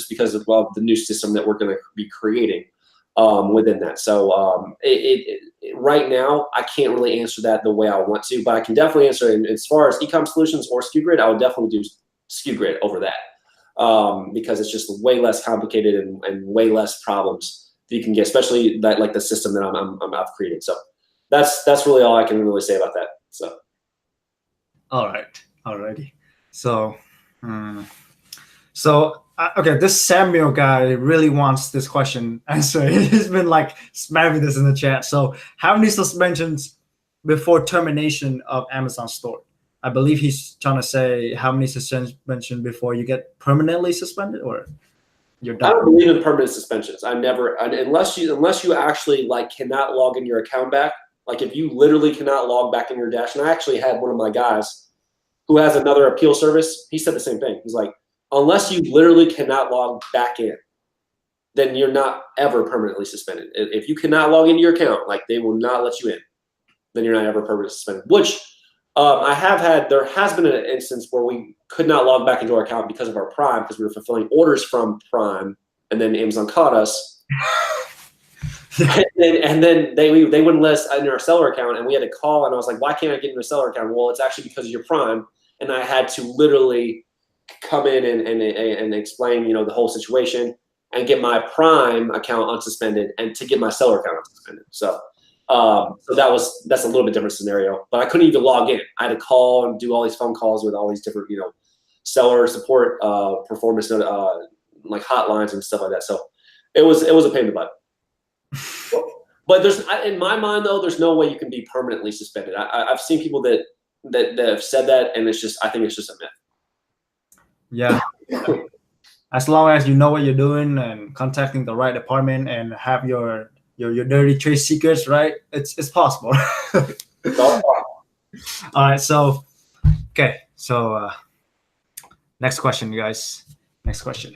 because of the new system that we're going to be creating within that. So right now, I can't really answer that the way I want to, but I can definitely answer it. As far as e-com solutions or SKU Grid, I would definitely do SKU Grid over that because it's just way less complicated and way less problems that you can get, especially that like the system that I've created. So that's really all I can really say about that. So. All right. Alrighty. So, okay, this Samuel guy really wants this question answered. He's been like spamming this in the chat. So, how many suspensions before termination of Amazon store? I believe he's trying to say how many suspensions before you get permanently suspended, or you're done. I don't believe in permanent suspensions. Unless you actually like cannot log in your account back. Like if you literally cannot log back in your Dash, and I actually had one of my guys who has another appeal service. He said the same thing. He's like, unless you literally cannot log back in, then you're not ever permanently suspended. If you cannot log into your account, like they will not let you in, then you're not ever permanently suspended. Which there has been an instance where we could not log back into our account because of our Prime, because we were fulfilling orders from Prime, and then Amazon caught us. and then they wouldn't let us in our seller account, and we had to call, and I was like, why can't I get into a seller account? Well, it's actually because of your Prime, and I had to literally come in and explain, the whole situation and get my Prime account unsuspended and to get my seller account unsuspended. So that's a little bit different scenario, but I couldn't even log in. I had to call and do all these phone calls with all these different, seller support, performance, like hotlines and stuff like that. So it was a pain in the butt. But in my mind though, there's no way you can be permanently suspended. I've seen people that have said that, and I think it's just a myth. Yeah. As long as you know what you're doing and contacting the right department and have your dirty trade secrets, right? It's possible. It's all possible. All right. So, okay. So, next question, you guys. Next question.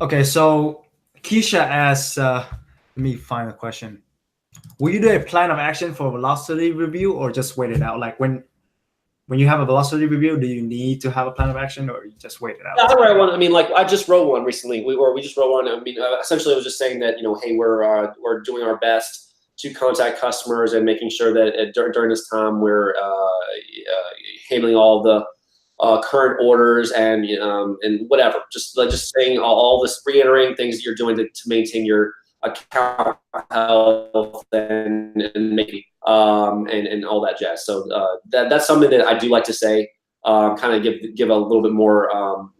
Okay, so Keisha asks, let me find a question. Will you do a plan of action for velocity review or just wait it out? Like when you have a velocity review, do you need to have a plan of action or you just wait it out? Yeah, I write one. I mean, like I just wrote one recently. We just wrote one. I mean, essentially, I was just saying that hey, we're doing our best to contact customers and making sure that during this time we're handling all the current orders and whatever. Just saying all this, reiterating things that you're doing to maintain your account health and making and all that jazz. So that's something that I do like to say. Kind of give a little bit more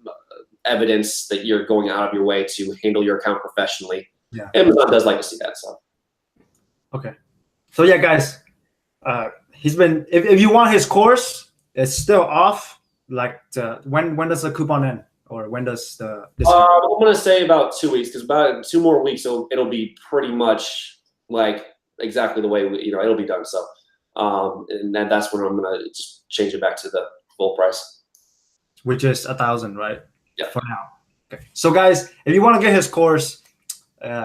evidence that you're going out of your way to handle your account professionally. Yeah, Amazon does like to see that. So okay, so yeah, guys, he's if you want his course, it's still off. Like when does the coupon end? or when does the discount? I'm gonna say about 2 weeks, because about 2 more weeks it'll be pretty much like exactly the way it'll be done. So, and then that's when I'm gonna just change it back to the full price, Which is 1,000, right? Yeah. For now. Okay. So guys, if you want to get his course,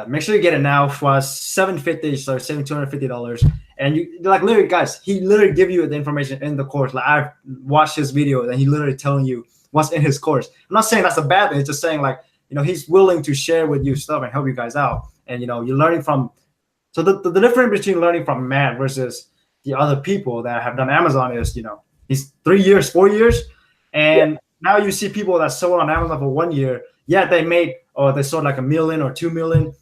make sure you get it now for $750, so saving $250. And you like literally, guys, he literally give you the information in the course. Like I've watched his video, and he literally telling you what's in his course. I'm not saying that's a bad thing. It's just saying like he's willing to share with you stuff and help you guys out. And you're learning from. So the difference between learning from Matt versus the other people that have done Amazon is he's 3 years, 4 years, and now you see people that sold on Amazon for 1 year. Yeah, they sold like $1 million or $2 million.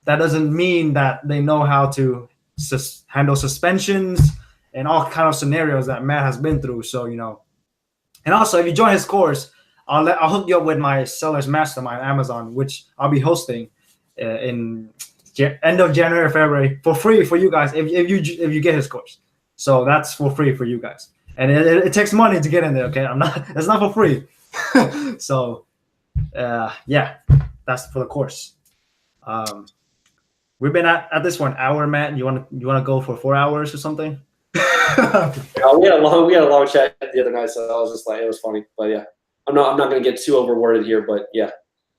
That doesn't mean that they know how to handle suspensions and all kind of scenarios that Matt has been through. So and also if you join his course, I'll hook you up with my sellers mastermind Amazon, which I'll be hosting in end of January, February for free for you guys if you get his course. So that's for free for you guys, and it takes money to get in there. Okay, it's not for free. So yeah, that's for the course. We've been at this for an hour, Matt. You want to go for 4 hours or something? We had a long chat the other night, so I was just like, it was funny. But yeah, I'm not going to get too overworded here, but yeah,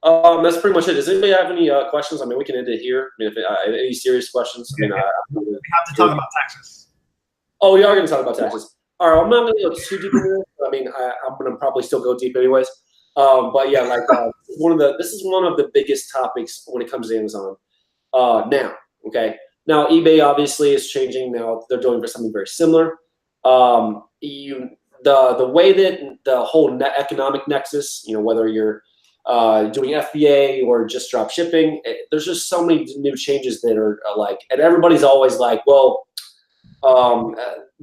that's pretty much it. Does anybody have any questions? I mean, we can end it here. I mean, any serious questions? Okay. I mean, we have to talk about taxes. Oh, we are going to talk about taxes. All right, I'm not going to go too deep into it. I mean, I'm going to probably still go deep anyways. But yeah, like this is one of the biggest topics when it comes to Amazon. Now, okay. Now eBay obviously is changing. Now they're doing something very similar. The way that the whole economic nexus, whether you're doing FBA or just drop shipping, there's just so many new changes that are and everybody's always like, well,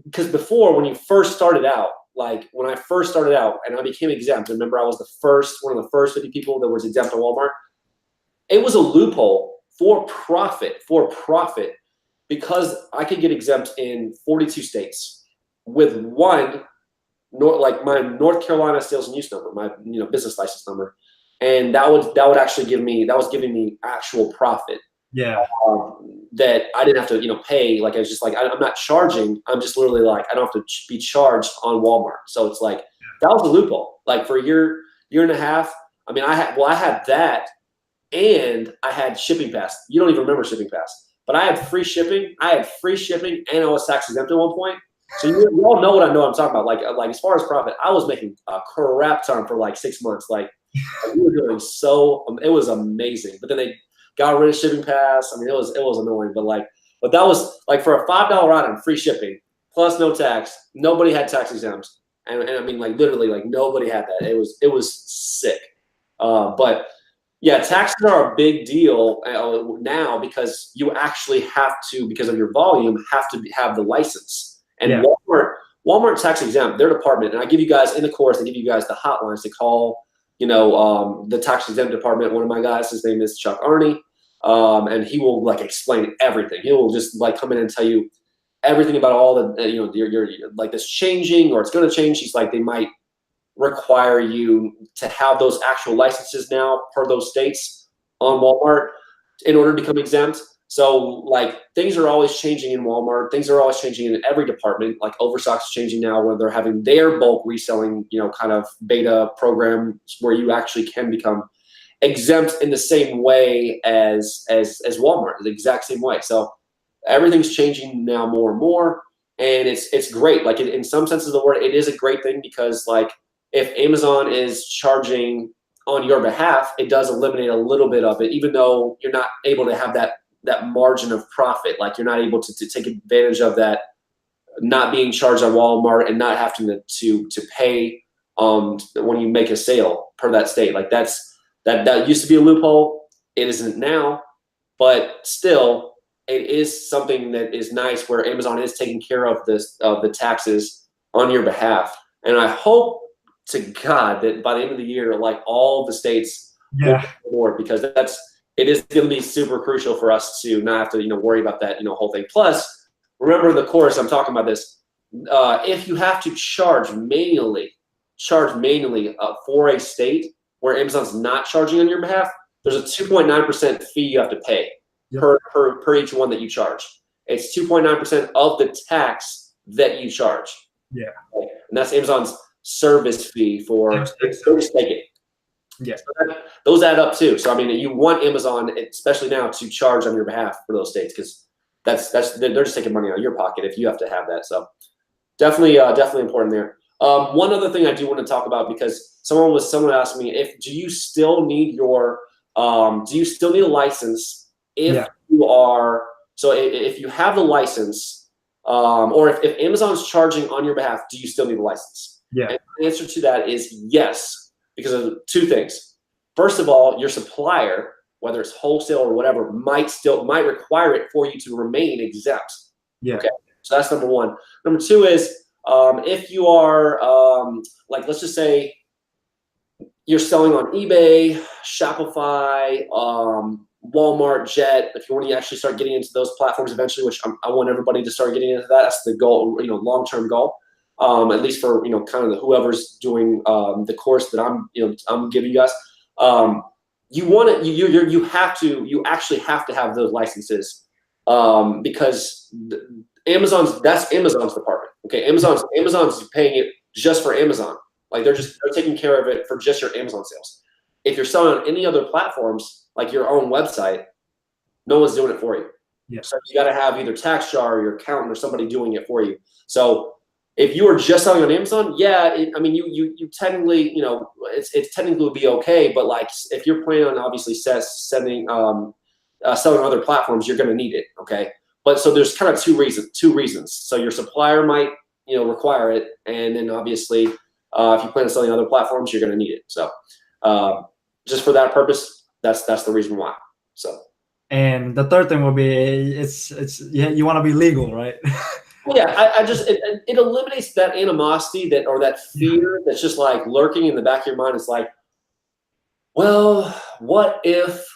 because before when you first started out, like when I first started out and I became exempt, remember I was one of the first 50 people that was exempt at Walmart. It was a loophole for profit, because I could get exempt in 42 states with one, like my North Carolina sales and use number, my business license number, and that would actually giving me actual profit. Yeah. That I didn't have to pay. Like I was just like I'm not charging. I'm just literally like I don't have to be charged on Walmart. So it's like that was a loophole. Like for a year and a half. I mean, I had that. And I had Shipping Pass. You don't even remember Shipping Pass, but I had free shipping. And I was tax exempt at one point. So you all know what I'm talking about. Like as far as profit, I was making a crap ton for like 6 months. Like we were doing it was amazing. But then they got rid of Shipping Pass. I mean, it was annoying. But that was like for a $5 item, free shipping plus no tax. Nobody had tax exempt, and I mean like literally like nobody had that. It was sick. But yeah, taxes are a big deal now because you actually have to, because of your volume, have to have the license. And Walmart tax exempt, their department, and I give you guys in the course, I give you guys the hotlines to call, the tax exempt department. One of my guys, his name is Chuck Arney, and he will like explain everything. He will just like come in and tell you everything about all the, you're like this changing or it's going to change. He's like, they might require you to have those actual licenses now per those states on Walmart in order to become exempt. So like things are always changing in Walmart. Things are always changing in every department. Like Overstock's changing now where they're having their bulk reselling, kind of beta programs where you actually can become exempt in the same way as Walmart, the exact same way. So everything's changing now more and more, and it's great. Like in some sense of the word, it is a great thing because like if Amazon is charging on your behalf, it does eliminate a little bit of it, even though you're not able to have that margin of profit. Like you're not able to take advantage of that, not being charged on Walmart and not having to pay when you make a sale per that state. Like that used to be a loophole. It isn't now, but still it is something that is nice where Amazon is taking care of the taxes on your behalf. And I hope to God that by the end of the year, like all the states will more, because it is going to be super crucial for us to not have to worry about that whole thing. Plus, remember the course I'm talking about this. If you have to charge manually charge manually for a state where Amazon's not charging on your behalf, there's a 2.9% fee you have to pay per each one that you charge. It's 2.9% of the tax that you charge. Yeah. And that's Amazon's service fee for just take it. Yeah. So those add up too. So I mean, you want Amazon, especially now, to charge on your behalf for those states, because they're just taking money out of your pocket if you have to have that. So definitely important there. One other thing I do want to talk about, because someone asked me, do you still need a license if you are, so if you have the license, or if Amazon's charging on your behalf, do you still need a license? Yeah. And the answer to that is yes, because of two things. First of all, your supplier, whether it's wholesale or whatever, might require it for you to remain exempt. Yeah. Okay. So that's number one. Number two is, if you are, like, let's just say you're selling on eBay, Shopify, Walmart, Jet, if you want to actually start getting into those platforms eventually, which I want everybody to start getting into that. That's the goal, long-term goal. At least for, kind of whoever's doing the course that I'm giving you guys. You actually have to have those licenses, because that's Amazon's department. Okay, Amazon's paying it just for Amazon. Like they're taking care of it for just your Amazon sales. If you're selling on any other platforms, like your own website, no one's doing it for you. Yeah. So you got to have either TaxJar or your accountant or somebody doing it for you. So if you are just selling on Amazon, you technically, it's technically would be okay. But like if you're planning on obviously selling on other platforms, you're going to need it. Okay. But so there's kind of two reasons. So your supplier might, require it. And then obviously, if you plan on selling on other platforms, you're going to need it. So just for that purpose, that's the reason why. So. And the third thing will be, you want to be legal, right? Yeah, it eliminates that animosity or that fear that's just like lurking in the back of your mind. It's like, well, what if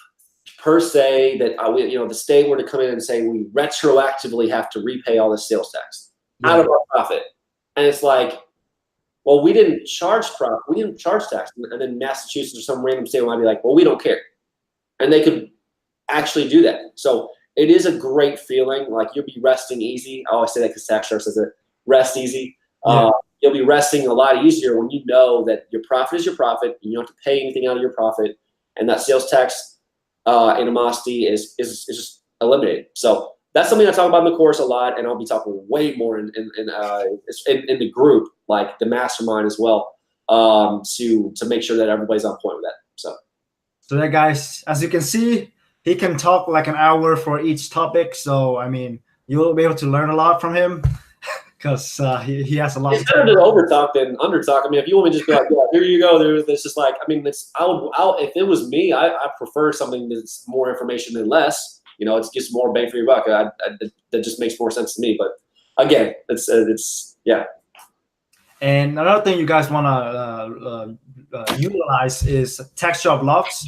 per se that the state were to come in and say we retroactively have to repay all this sales tax out of our profit, and it's like, well, we didn't charge tax, and then Massachusetts or some random state might be like, well, we don't care, and they could actually do that. So it is a great feeling. Like you'll be resting easy. I always say that because TaxJar says it. Rest easy. You'll be resting a lot easier when you know that your profit is your profit. You don't have to pay anything out of your profit, and that sales tax animosity is just eliminated. So that's something I talk about in the course a lot, and I'll be talking way more in the group, like the mastermind as well, to make sure that everybody's on point with that. So there, guys, as you can see, he can talk like an hour for each topic. So, I mean, you'll be able to learn a lot from him because he has a lot. It's better to overtalk than undertalk. I mean, if you want me to just be like, yeah, here you go. It's just like, I mean, if it was me, I prefer something that's more information than less. It gets more bang for your buck. That just makes more sense to me. But again, it's yeah. And another thing you guys want to utilize is TaxJar blogs.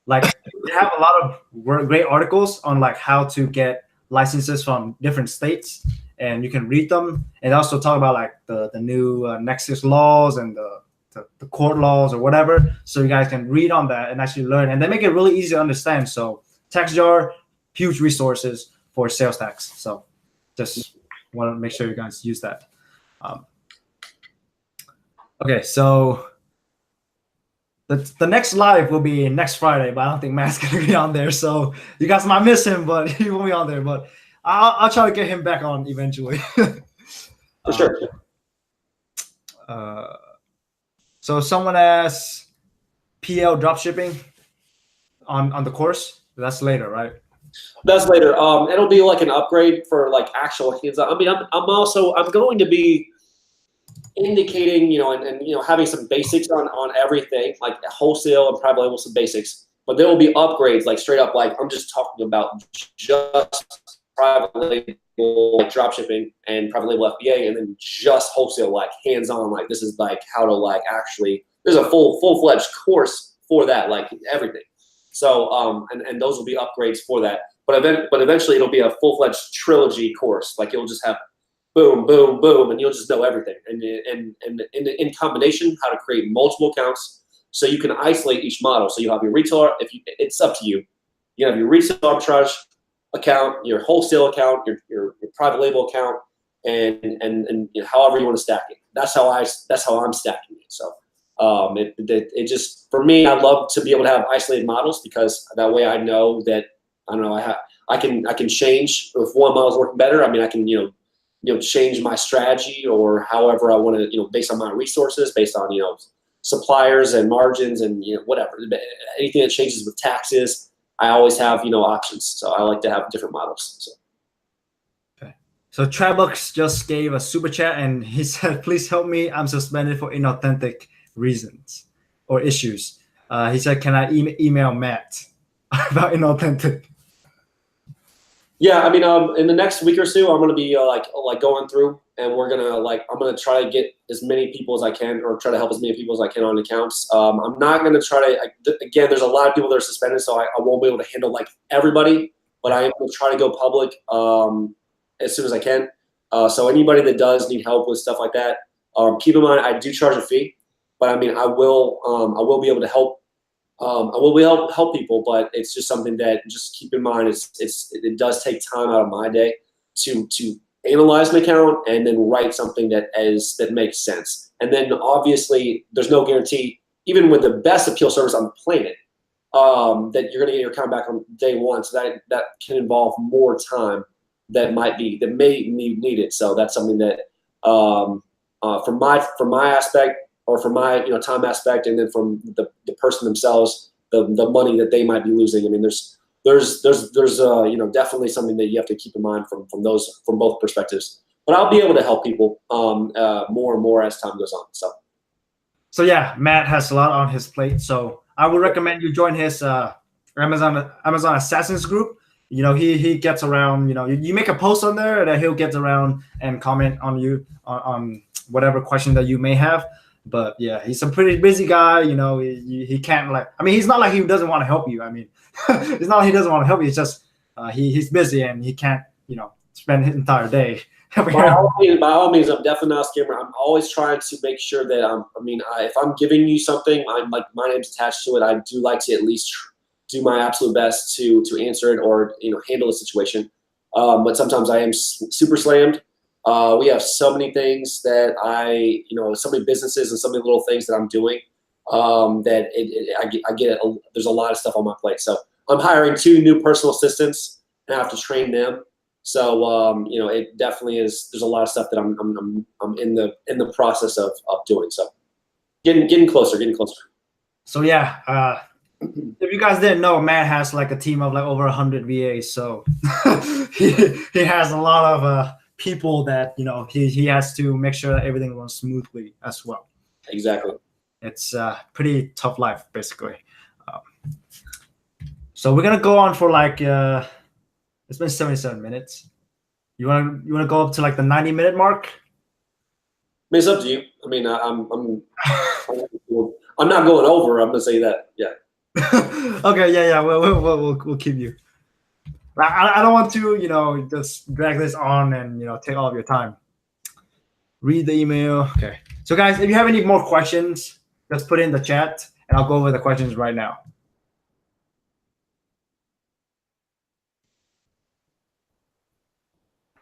Like they have a lot of great articles on like how to get licenses from different states, and you can read them. And also talk about like the new Nexus laws and the court laws or whatever. So you guys can read on that and actually learn. And they make it really easy to understand. So TaxJar, huge resources for sales tax. So just want to make sure you guys use that. Okay, so the next live will be next Friday, but I don't think Matt's gonna be on there. So you guys might miss him, but he won't be on there. But I'll try to get him back on eventually. For sure. So someone asked PL dropshipping on the course. That's later, right? That's later. It'll be like an upgrade for like actual hands. I mean, I'm going to be indicating, and having some basics on everything, like wholesale and private label, some basics. But there will be upgrades, like straight up, like I'm just talking about just private label, like dropshipping and private label FBA, and then just wholesale, like hands-on, like this is like how to like actually. There's a full-fledged course for that, like everything. So and those will be upgrades for that. But eventually it'll be a full-fledged trilogy course. Like you'll just have boom, boom, boom, and you'll just know everything. And in combination, how to create multiple accounts so you can isolate each model. So you have your retail. It's up to you. You have your retail arbitrage account, your wholesale account, your private label account, and you know, however you want to stack it. That's how I'm stacking it. So it just, for me, I love to be able to have isolated models, because that way I know that, I don't know, I can change if one model is working better. I mean, I can change my strategy or however I want to, based on my resources, based on suppliers and margins and whatever, anything that changes with taxes. I always have options, so I like to have different models. So. Okay. So Trabucks just gave a super chat and he said, "Please help me. I'm suspended for inauthentic reasons or issues." He said, "Can I email Matt about inauthentic?" Yeah, I mean, in the next week or so, I'm gonna be like going through, and I'm gonna try to get as many people as I can, or try to help as many people as I can on accounts. I'm not gonna try to. Again, there's a lot of people that are suspended, so I won't be able to handle like everybody. But I am gonna try to go public as soon as I can. So anybody that does need help with stuff like that, keep in mind I do charge a fee, but I mean I will be able to help. I will be able to help people, but it's just something that just keep in mind. It does take time out of my day to analyze an account and then write something that makes sense. And then obviously there's no guarantee, even with the best appeal service on the planet, that you're going to get your account back on day one. So that can involve more time that may be needed. So that's something that from my aspect, or from my time aspect, and then from the person themselves, the money that they might be losing. I mean, there's definitely something that you have to keep in mind from both perspectives. But I'll be able to help people more and more as time goes on. So yeah, Matt has a lot on his plate. So I would recommend you join his Amazon Assassins group. He gets around. You make a post on there, and then he'll get around and comment on you on whatever question that you may have. But yeah, he's a pretty busy guy. He can't he's not like he doesn't want to help you. I mean, it's not like he doesn't want to help you. It's just he's busy and he can't spend his entire day. By all means, I'm definitely not a scammer. I'm always trying to make sure that if I'm giving you something, my name's attached to it. I do like to at least do my absolute best to answer it or handle the situation. But sometimes I am super slammed. We have so many things that so many businesses and so many little things that I'm doing that I get. There's a lot of stuff on my plate. So I'm hiring 2 new personal assistants, and I have to train them. So it definitely is. There's a lot of stuff that I'm in the process of doing. So getting closer. So yeah, if you guys didn't know, Matt has like a team of like over 100 VAs. So he has a lot of people that he has to make sure that everything runs smoothly as well. Exactly. It's a pretty tough life, basically. So we're gonna go on for like it's been 77 minutes. You wanna go up to like the 90-minute mark? I mean, it's up to you. I mean, I'm not going over. I'm gonna say that. Yeah. Okay. Yeah. We'll keep you. I don't want to, just drag this on and, take all of your time. Read the email. Okay. So guys, if you have any more questions, just put it in the chat and I'll go over the questions right now.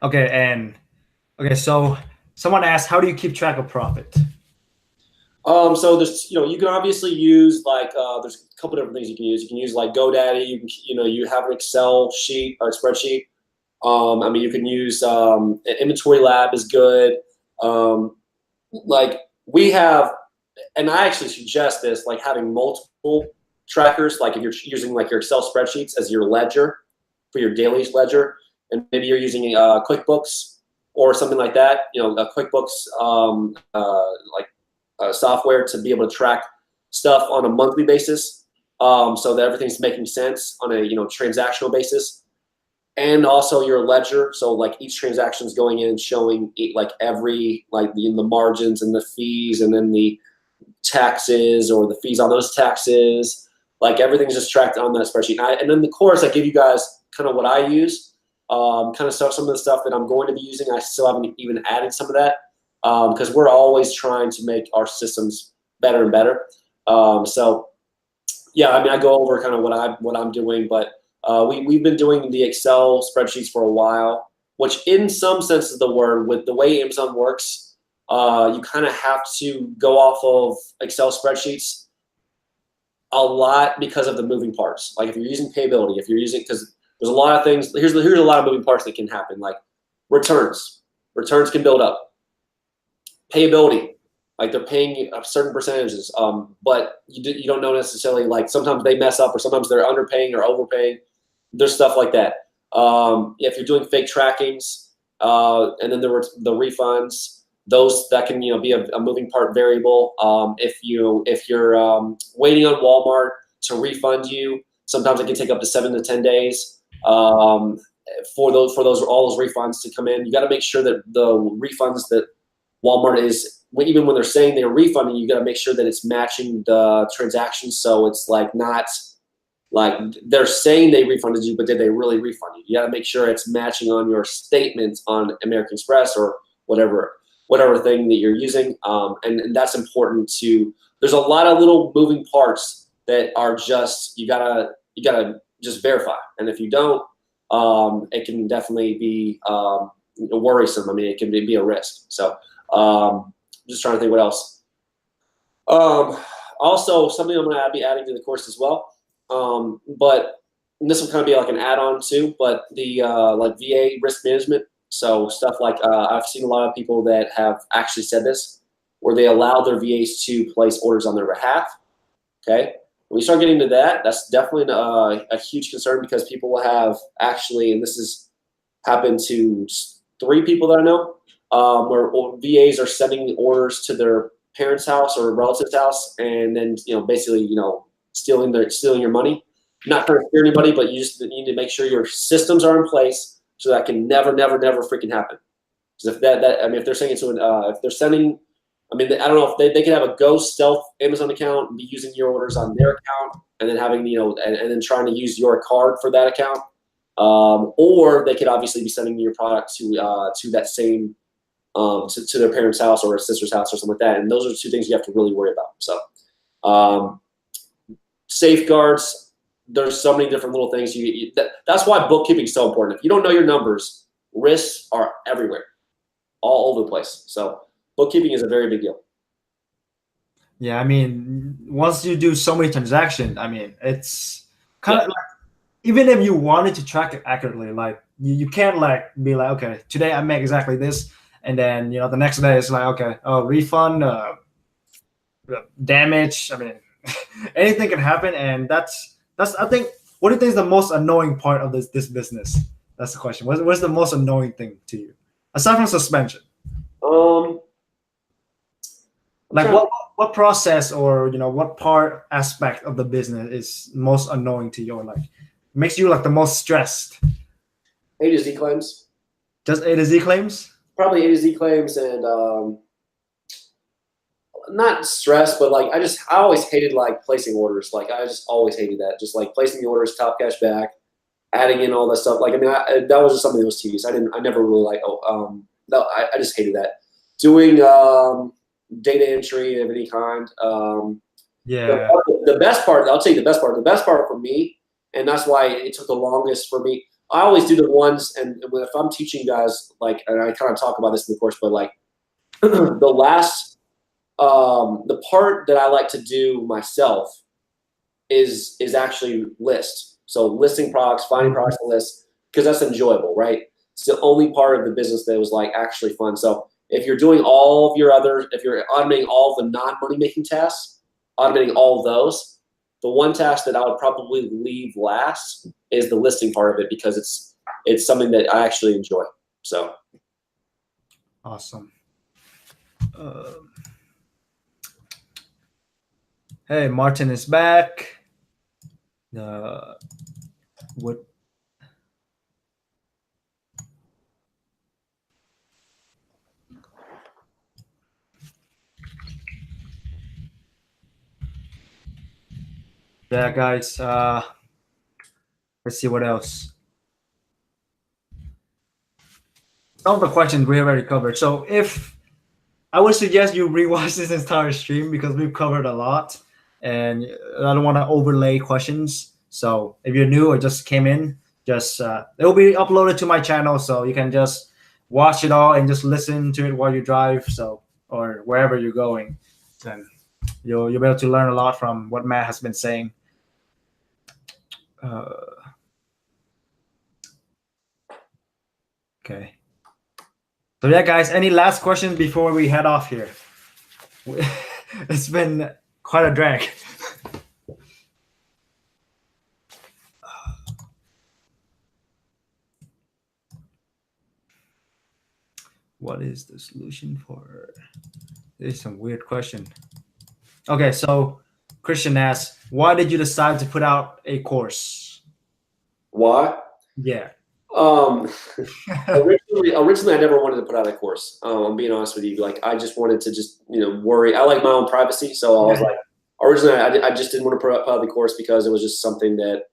Okay. So someone asked, how do you keep track of profit? So there's, you can obviously use there's a couple different things you can use. You can use like GoDaddy. You can, you have an Excel sheet or spreadsheet. I mean, you can use Inventory Lab is good. Like we have, and I actually suggest this, like having multiple trackers. Like if you're using like your Excel spreadsheets as your ledger for your daily ledger, and maybe you're using QuickBooks or something like that. A QuickBooks software to be able to track stuff on a monthly basis, so that everything's making sense on a transactional basis, and also your ledger. So like each transaction is going in and showing like every the margins and the fees, and then the taxes or the fees on those taxes. Like everything's just tracked on that spreadsheet. And then the course I give you guys kind of what I use. kind of stuff. Some of the stuff that I'm going to be using, I still haven't even added some of that because we're always trying to make our systems better and better. So yeah, I mean, I go over kind of what I'm doing, but we've been doing the Excel spreadsheets for a while, which in some sense of the word, with the way Amazon works, you kind of have to go off of Excel spreadsheets a lot because of the moving parts. Like if you're using payability, if you're using, because there's a lot of things, here's a lot of moving parts that can happen, like returns can build up, payability, like they're paying certain percentages, but you don't know necessarily, like sometimes they mess up or sometimes they're underpaying or overpaying. There's stuff like that. If you're doing fake trackings, and then there were the refunds, those that can be a moving part variable. If you're waiting on Walmart to refund you, sometimes it can take up to 7 to 10 days for all those refunds to come in. You got to make sure that the refunds that Walmart is, even when they're saying they're refunding, you got to make sure that it's matching the transactions. So it's like not like they're saying they refunded you, but did they really refund you? You got to make sure it's matching on your statement on American Express or whatever thing that you're using. And that's important too. There's a lot of little moving parts that are just, you gotta just verify. And if you don't, it can definitely be worrisome. I mean, it can be a risk. So just trying to think what else. Also, something I'm going to be adding to the course as well. But this will kind of be like an add-on too. But the like VA risk management. So stuff like I've seen a lot of people that have actually said this, where they allow their VAs to place orders on their behalf. Okay, when you start getting to that, that's definitely a huge concern because people will have actually, and this has happened to 3 people that I know, where VAs are sending orders to their parents' house or relative's house, and then basically stealing your money. Not trying to scare anybody, but you just need to make sure your systems are in place so that can never freaking happen. Because if they're sending if they're sending, I don't know if they could have a ghost stealth Amazon account and be using your orders on their account, and then having and then trying to use your card for that account, or they could obviously be sending your product to that same to their parents' house or a sister's house or something like that. And those are the 2 things you have to really worry about. So safeguards. There's so many different little things. That's why bookkeeping is so important. If you don't know your numbers, risks are everywhere, all over the place. So bookkeeping is a very big deal. Yeah, I mean, once you do so many transactions, I mean, it's kind of like, even if you wanted to track it accurately, like you can't like be like, okay, today I make exactly this, and then the next day it's like, okay, refund, damage. I mean, anything can happen, and that's I think, what do you think is the most annoying part of this business? That's the question. What's the most annoying thing to you aside from suspension? Like what process or what part aspect of the business is most annoying to you, or like makes you like the most stressed? A to Z claims. Just A to Z claims? Probably A to Z claims, and not stress, but like I always hated like placing orders. Like I just always hated that. Just like placing the orders, top cash back, adding in all that stuff. Like that was just something that was tedious. I never really no, I just hated that. Doing data entry of any kind. Yeah. The best part, I'll tell you the best part. The best part for me, and that's why it took the longest for me. I always do the ones, and if I'm teaching guys, like, and I kind of talk about this in the course, but like the last. The part that I like to do myself is actually list. So listing products, finding products to list, because that's enjoyable, right? It's the only part of the business that was like actually fun. So if you're doing all of your if you're automating all the non-money making tasks, automating all of those, the one task that I would probably leave last is the listing part of it, because it's something that I actually enjoy. So awesome. Hey, Martin is back. What? Yeah, guys. Let's see what else. Some of the questions we already covered. So if I would suggest you rewatch this entire stream because we've covered a lot, and I don't want to overlay questions. So if you're new or just came in, just it will be uploaded to my channel, so you can just watch it all and just listen to it while you drive, so or wherever you're going. Then you'll be able to learn a lot from what Matt has been saying. Okay. So yeah, guys, any last questions before we head off here? It's been quite a drag. What is the solution for? This is some weird question. Okay, so Christian asks, why did you decide to put out a course? Why? Yeah. Originally, I never wanted to put out a course. I'm being honest with you. Like, I just wanted to worry. I like my own privacy, so I was like, originally, I just didn't want to put out the course because it was just something that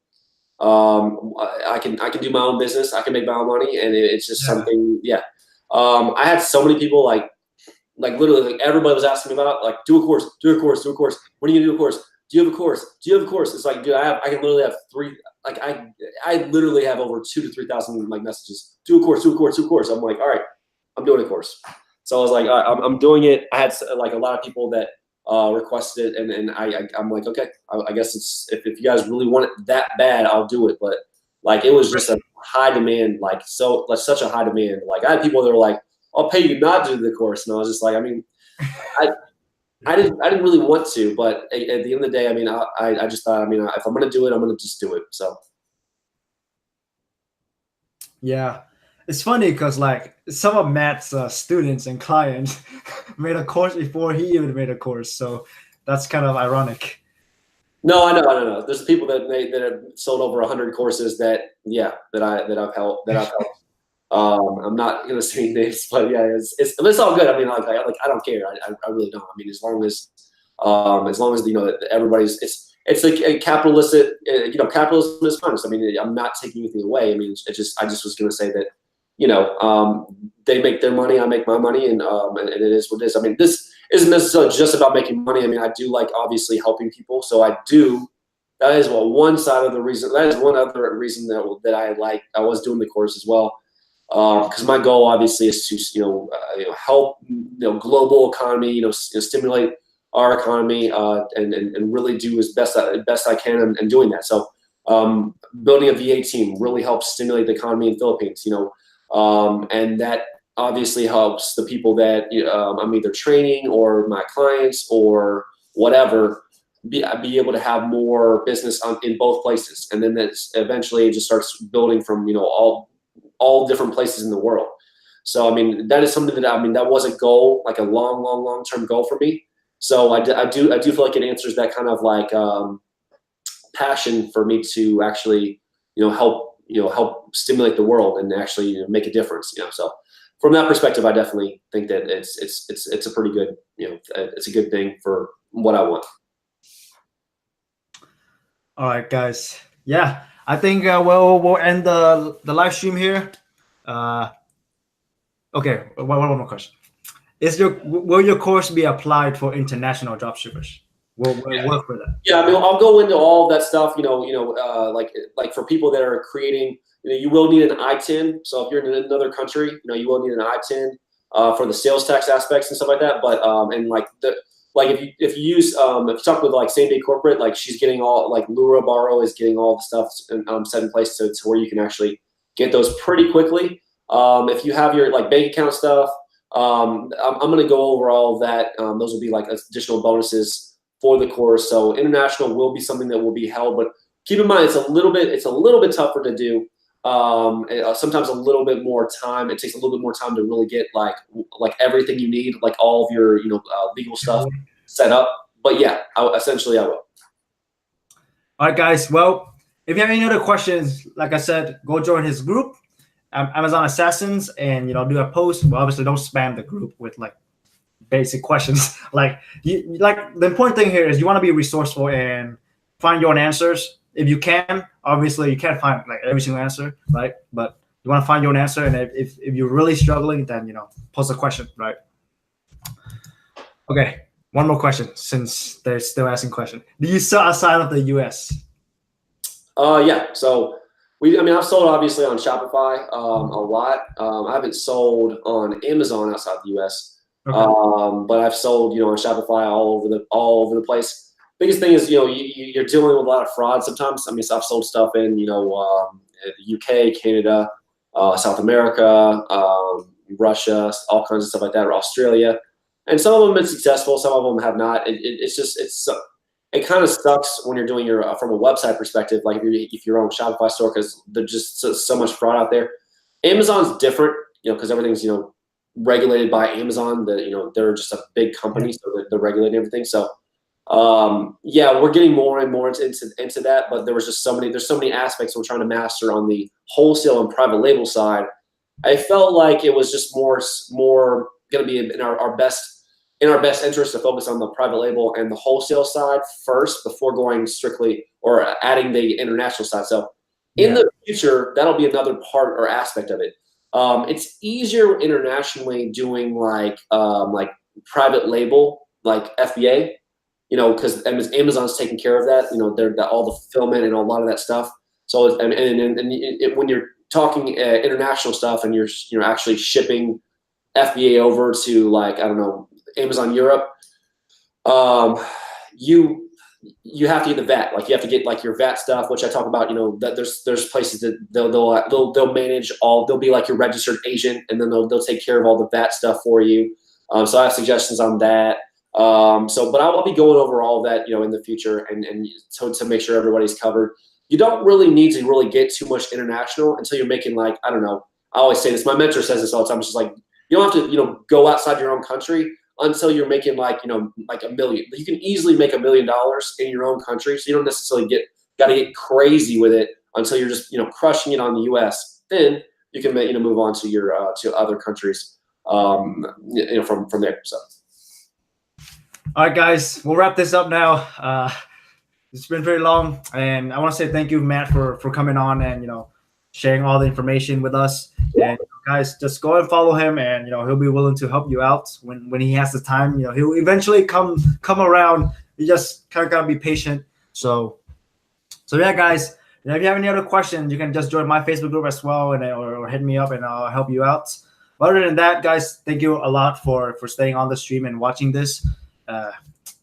I can do my own business. I can make my own money, and it's just something. Yeah. I had so many people like literally like everybody was asking me about like do a course. When are you gonna do a course? Do you have a course? It's like, dude, I can literally have three. Like I literally have over 2,000 to 3,000 like messages. Do a course. I'm like, all right, I'm doing a course. So I was like, all right, I'm doing it. I had like a lot of people that requested it, and I'm like, okay, I guess it's if you guys really want it that bad, I'll do it. But like it was just a high demand, such a high demand. Like I had people that were like, I'll pay you not to do the course, and I was just like, I mean, I didn't really want to, but at the end of the day, I mean, I just thought, I mean, if I'm gonna do it, I'm gonna just do it. So yeah, it's funny because like some of Matt's students and clients made a course before he even made a course, so that's kind of ironic. No, I know. There's people that have sold over 100 courses that I've helped. I'm not gonna say names, but yeah, it's all good. I mean, like I don't care. I really don't. I mean, as long as everybody's it's like a capitalistic. Capitalism is fun. So, I mean, I'm not taking anything away. I mean, I just was gonna say that they make their money, I make my money, and it is what it is. I mean, this isn't necessarily just about making money. I mean, I do like obviously helping people. So I do. That is one side of the reason. That is one other reason that I was doing the course as well. Because my goal obviously is to help global economy, stimulate our economy, and really do as best I can in doing that. So building a VA team really helps stimulate the economy in Philippines, and that obviously helps the people that I'm either training or my clients or whatever be able to have more business in both places, and then that's eventually it just starts building from all different places in the world. So I mean that is something that was a goal, like a long term goal for me. So I do feel like it answers that kind of like passion for me to actually help stimulate the world and actually make a difference. So from that perspective, I definitely think that it's a pretty good it's a good thing for what I want. All right, guys. Yeah, I think we'll end the live stream here. Okay, one more question. Will your course be applied for international dropshippers? We'll work with that. Yeah, I mean, I'll go into all of that stuff. Like for people that are creating, you will need an I-10. So if you're in another country, you will need an I-10 for the sales tax aspects and stuff like that. But if you talk with like same day corporate, like she's getting all like Lura Barrow is getting all the stuff set in place to where you can actually get those pretty quickly. If you have your like bank account stuff, I'm going to go over all of that. Those will be like additional bonuses for the course. So international will be something that will be held, but keep in mind it's a little bit tougher to do. Sometimes a little bit more time. It takes a little bit more time to really get like everything you need, like all of your legal stuff set up. But yeah, essentially I will. All right, guys. Well, if you have any other questions, like I said, go join his group, Amazon Assassins, and do a post. Well, obviously don't spam the group with like basic questions. the important thing here is you want to be resourceful and find your own answers. If you can, obviously you can't find like every single answer, right? But you want to find your own answer. And if you're really struggling, then, you know, post a question, right? Okay. One more question, since they're still asking question. Do you sell outside of the US? Yeah. So I've sold obviously on Shopify a lot. I haven't sold on Amazon outside the US. Okay. But I've sold, you know, on Shopify all over the place. Biggest thing is, you know, you're dealing with a lot of fraud sometimes. I mean, so I've sold stuff in, you know, the UK, Canada, South America, Russia, all kinds of stuff like that, or Australia. And some of them have been successful, some of them have not. It kind of sucks when you're doing your from a website perspective, like if you're on a Shopify store, because there's just so much fraud out there. Amazon's different, you know, because everything's, you know, regulated by Amazon. That, you know, they're just a big company, so they're regulating everything. So yeah, we're getting more and more into that, but there's so many aspects we're trying to master on the wholesale and private label side. I felt like it was just more going to be in our best interest to focus on the private label and the wholesale side first before going strictly or adding the international side. So in the future, that'll be another part or aspect of it. It's easier internationally doing like private label, like FBA, you know, because Amazon's taking care of that. You know, they're all the fulfillment and a lot of that stuff. So when you're talking international stuff and you're actually shipping FBA over to, like, I don't know, Amazon Europe, you have to get the VAT. Like, you have to get like your VAT stuff, which I talk about. You know, that there's places that they'll manage all. They'll be like your registered agent, and then they'll take care of all the VAT stuff for you. So I have suggestions on that. But I'll be going over all of that, you know, in the future, and so to make sure everybody's covered. You don't really need to really get too much international until you're making, like, I don't know. I always say this. My mentor says this all the time. It's just like, you don't have to, you know, go outside your own country until you're making, like, you know, like $1 million. You can easily make $1 million in your own country, so you don't necessarily got to get crazy with it until you're just, you know, crushing it on the U.S. Then you can, you know, move on to your to other countries, you know, from there. So. All right, guys, we'll wrap this up now. It's been very long, and I want to say thank you, Matt, for coming on and, you know, sharing all the information with us. And, guys, just go and follow him, and, you know, he'll be willing to help you out when he has the time. You know, he'll eventually come around. You just kind of gotta be patient. So yeah, guys. You know, if you have any other questions, you can just join my Facebook group as well, and or hit me up, and I'll help you out. But other than that, guys, thank you a lot for staying on the stream and watching this.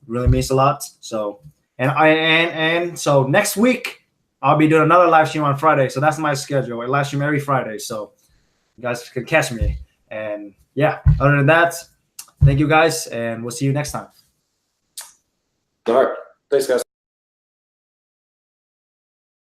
Really means a lot. So so next week I'll be doing another live stream on Friday. So that's my schedule. I live stream every Friday, so you guys can catch me. And yeah, other than that, thank you guys, and we'll see you next time. All right, thanks, guys.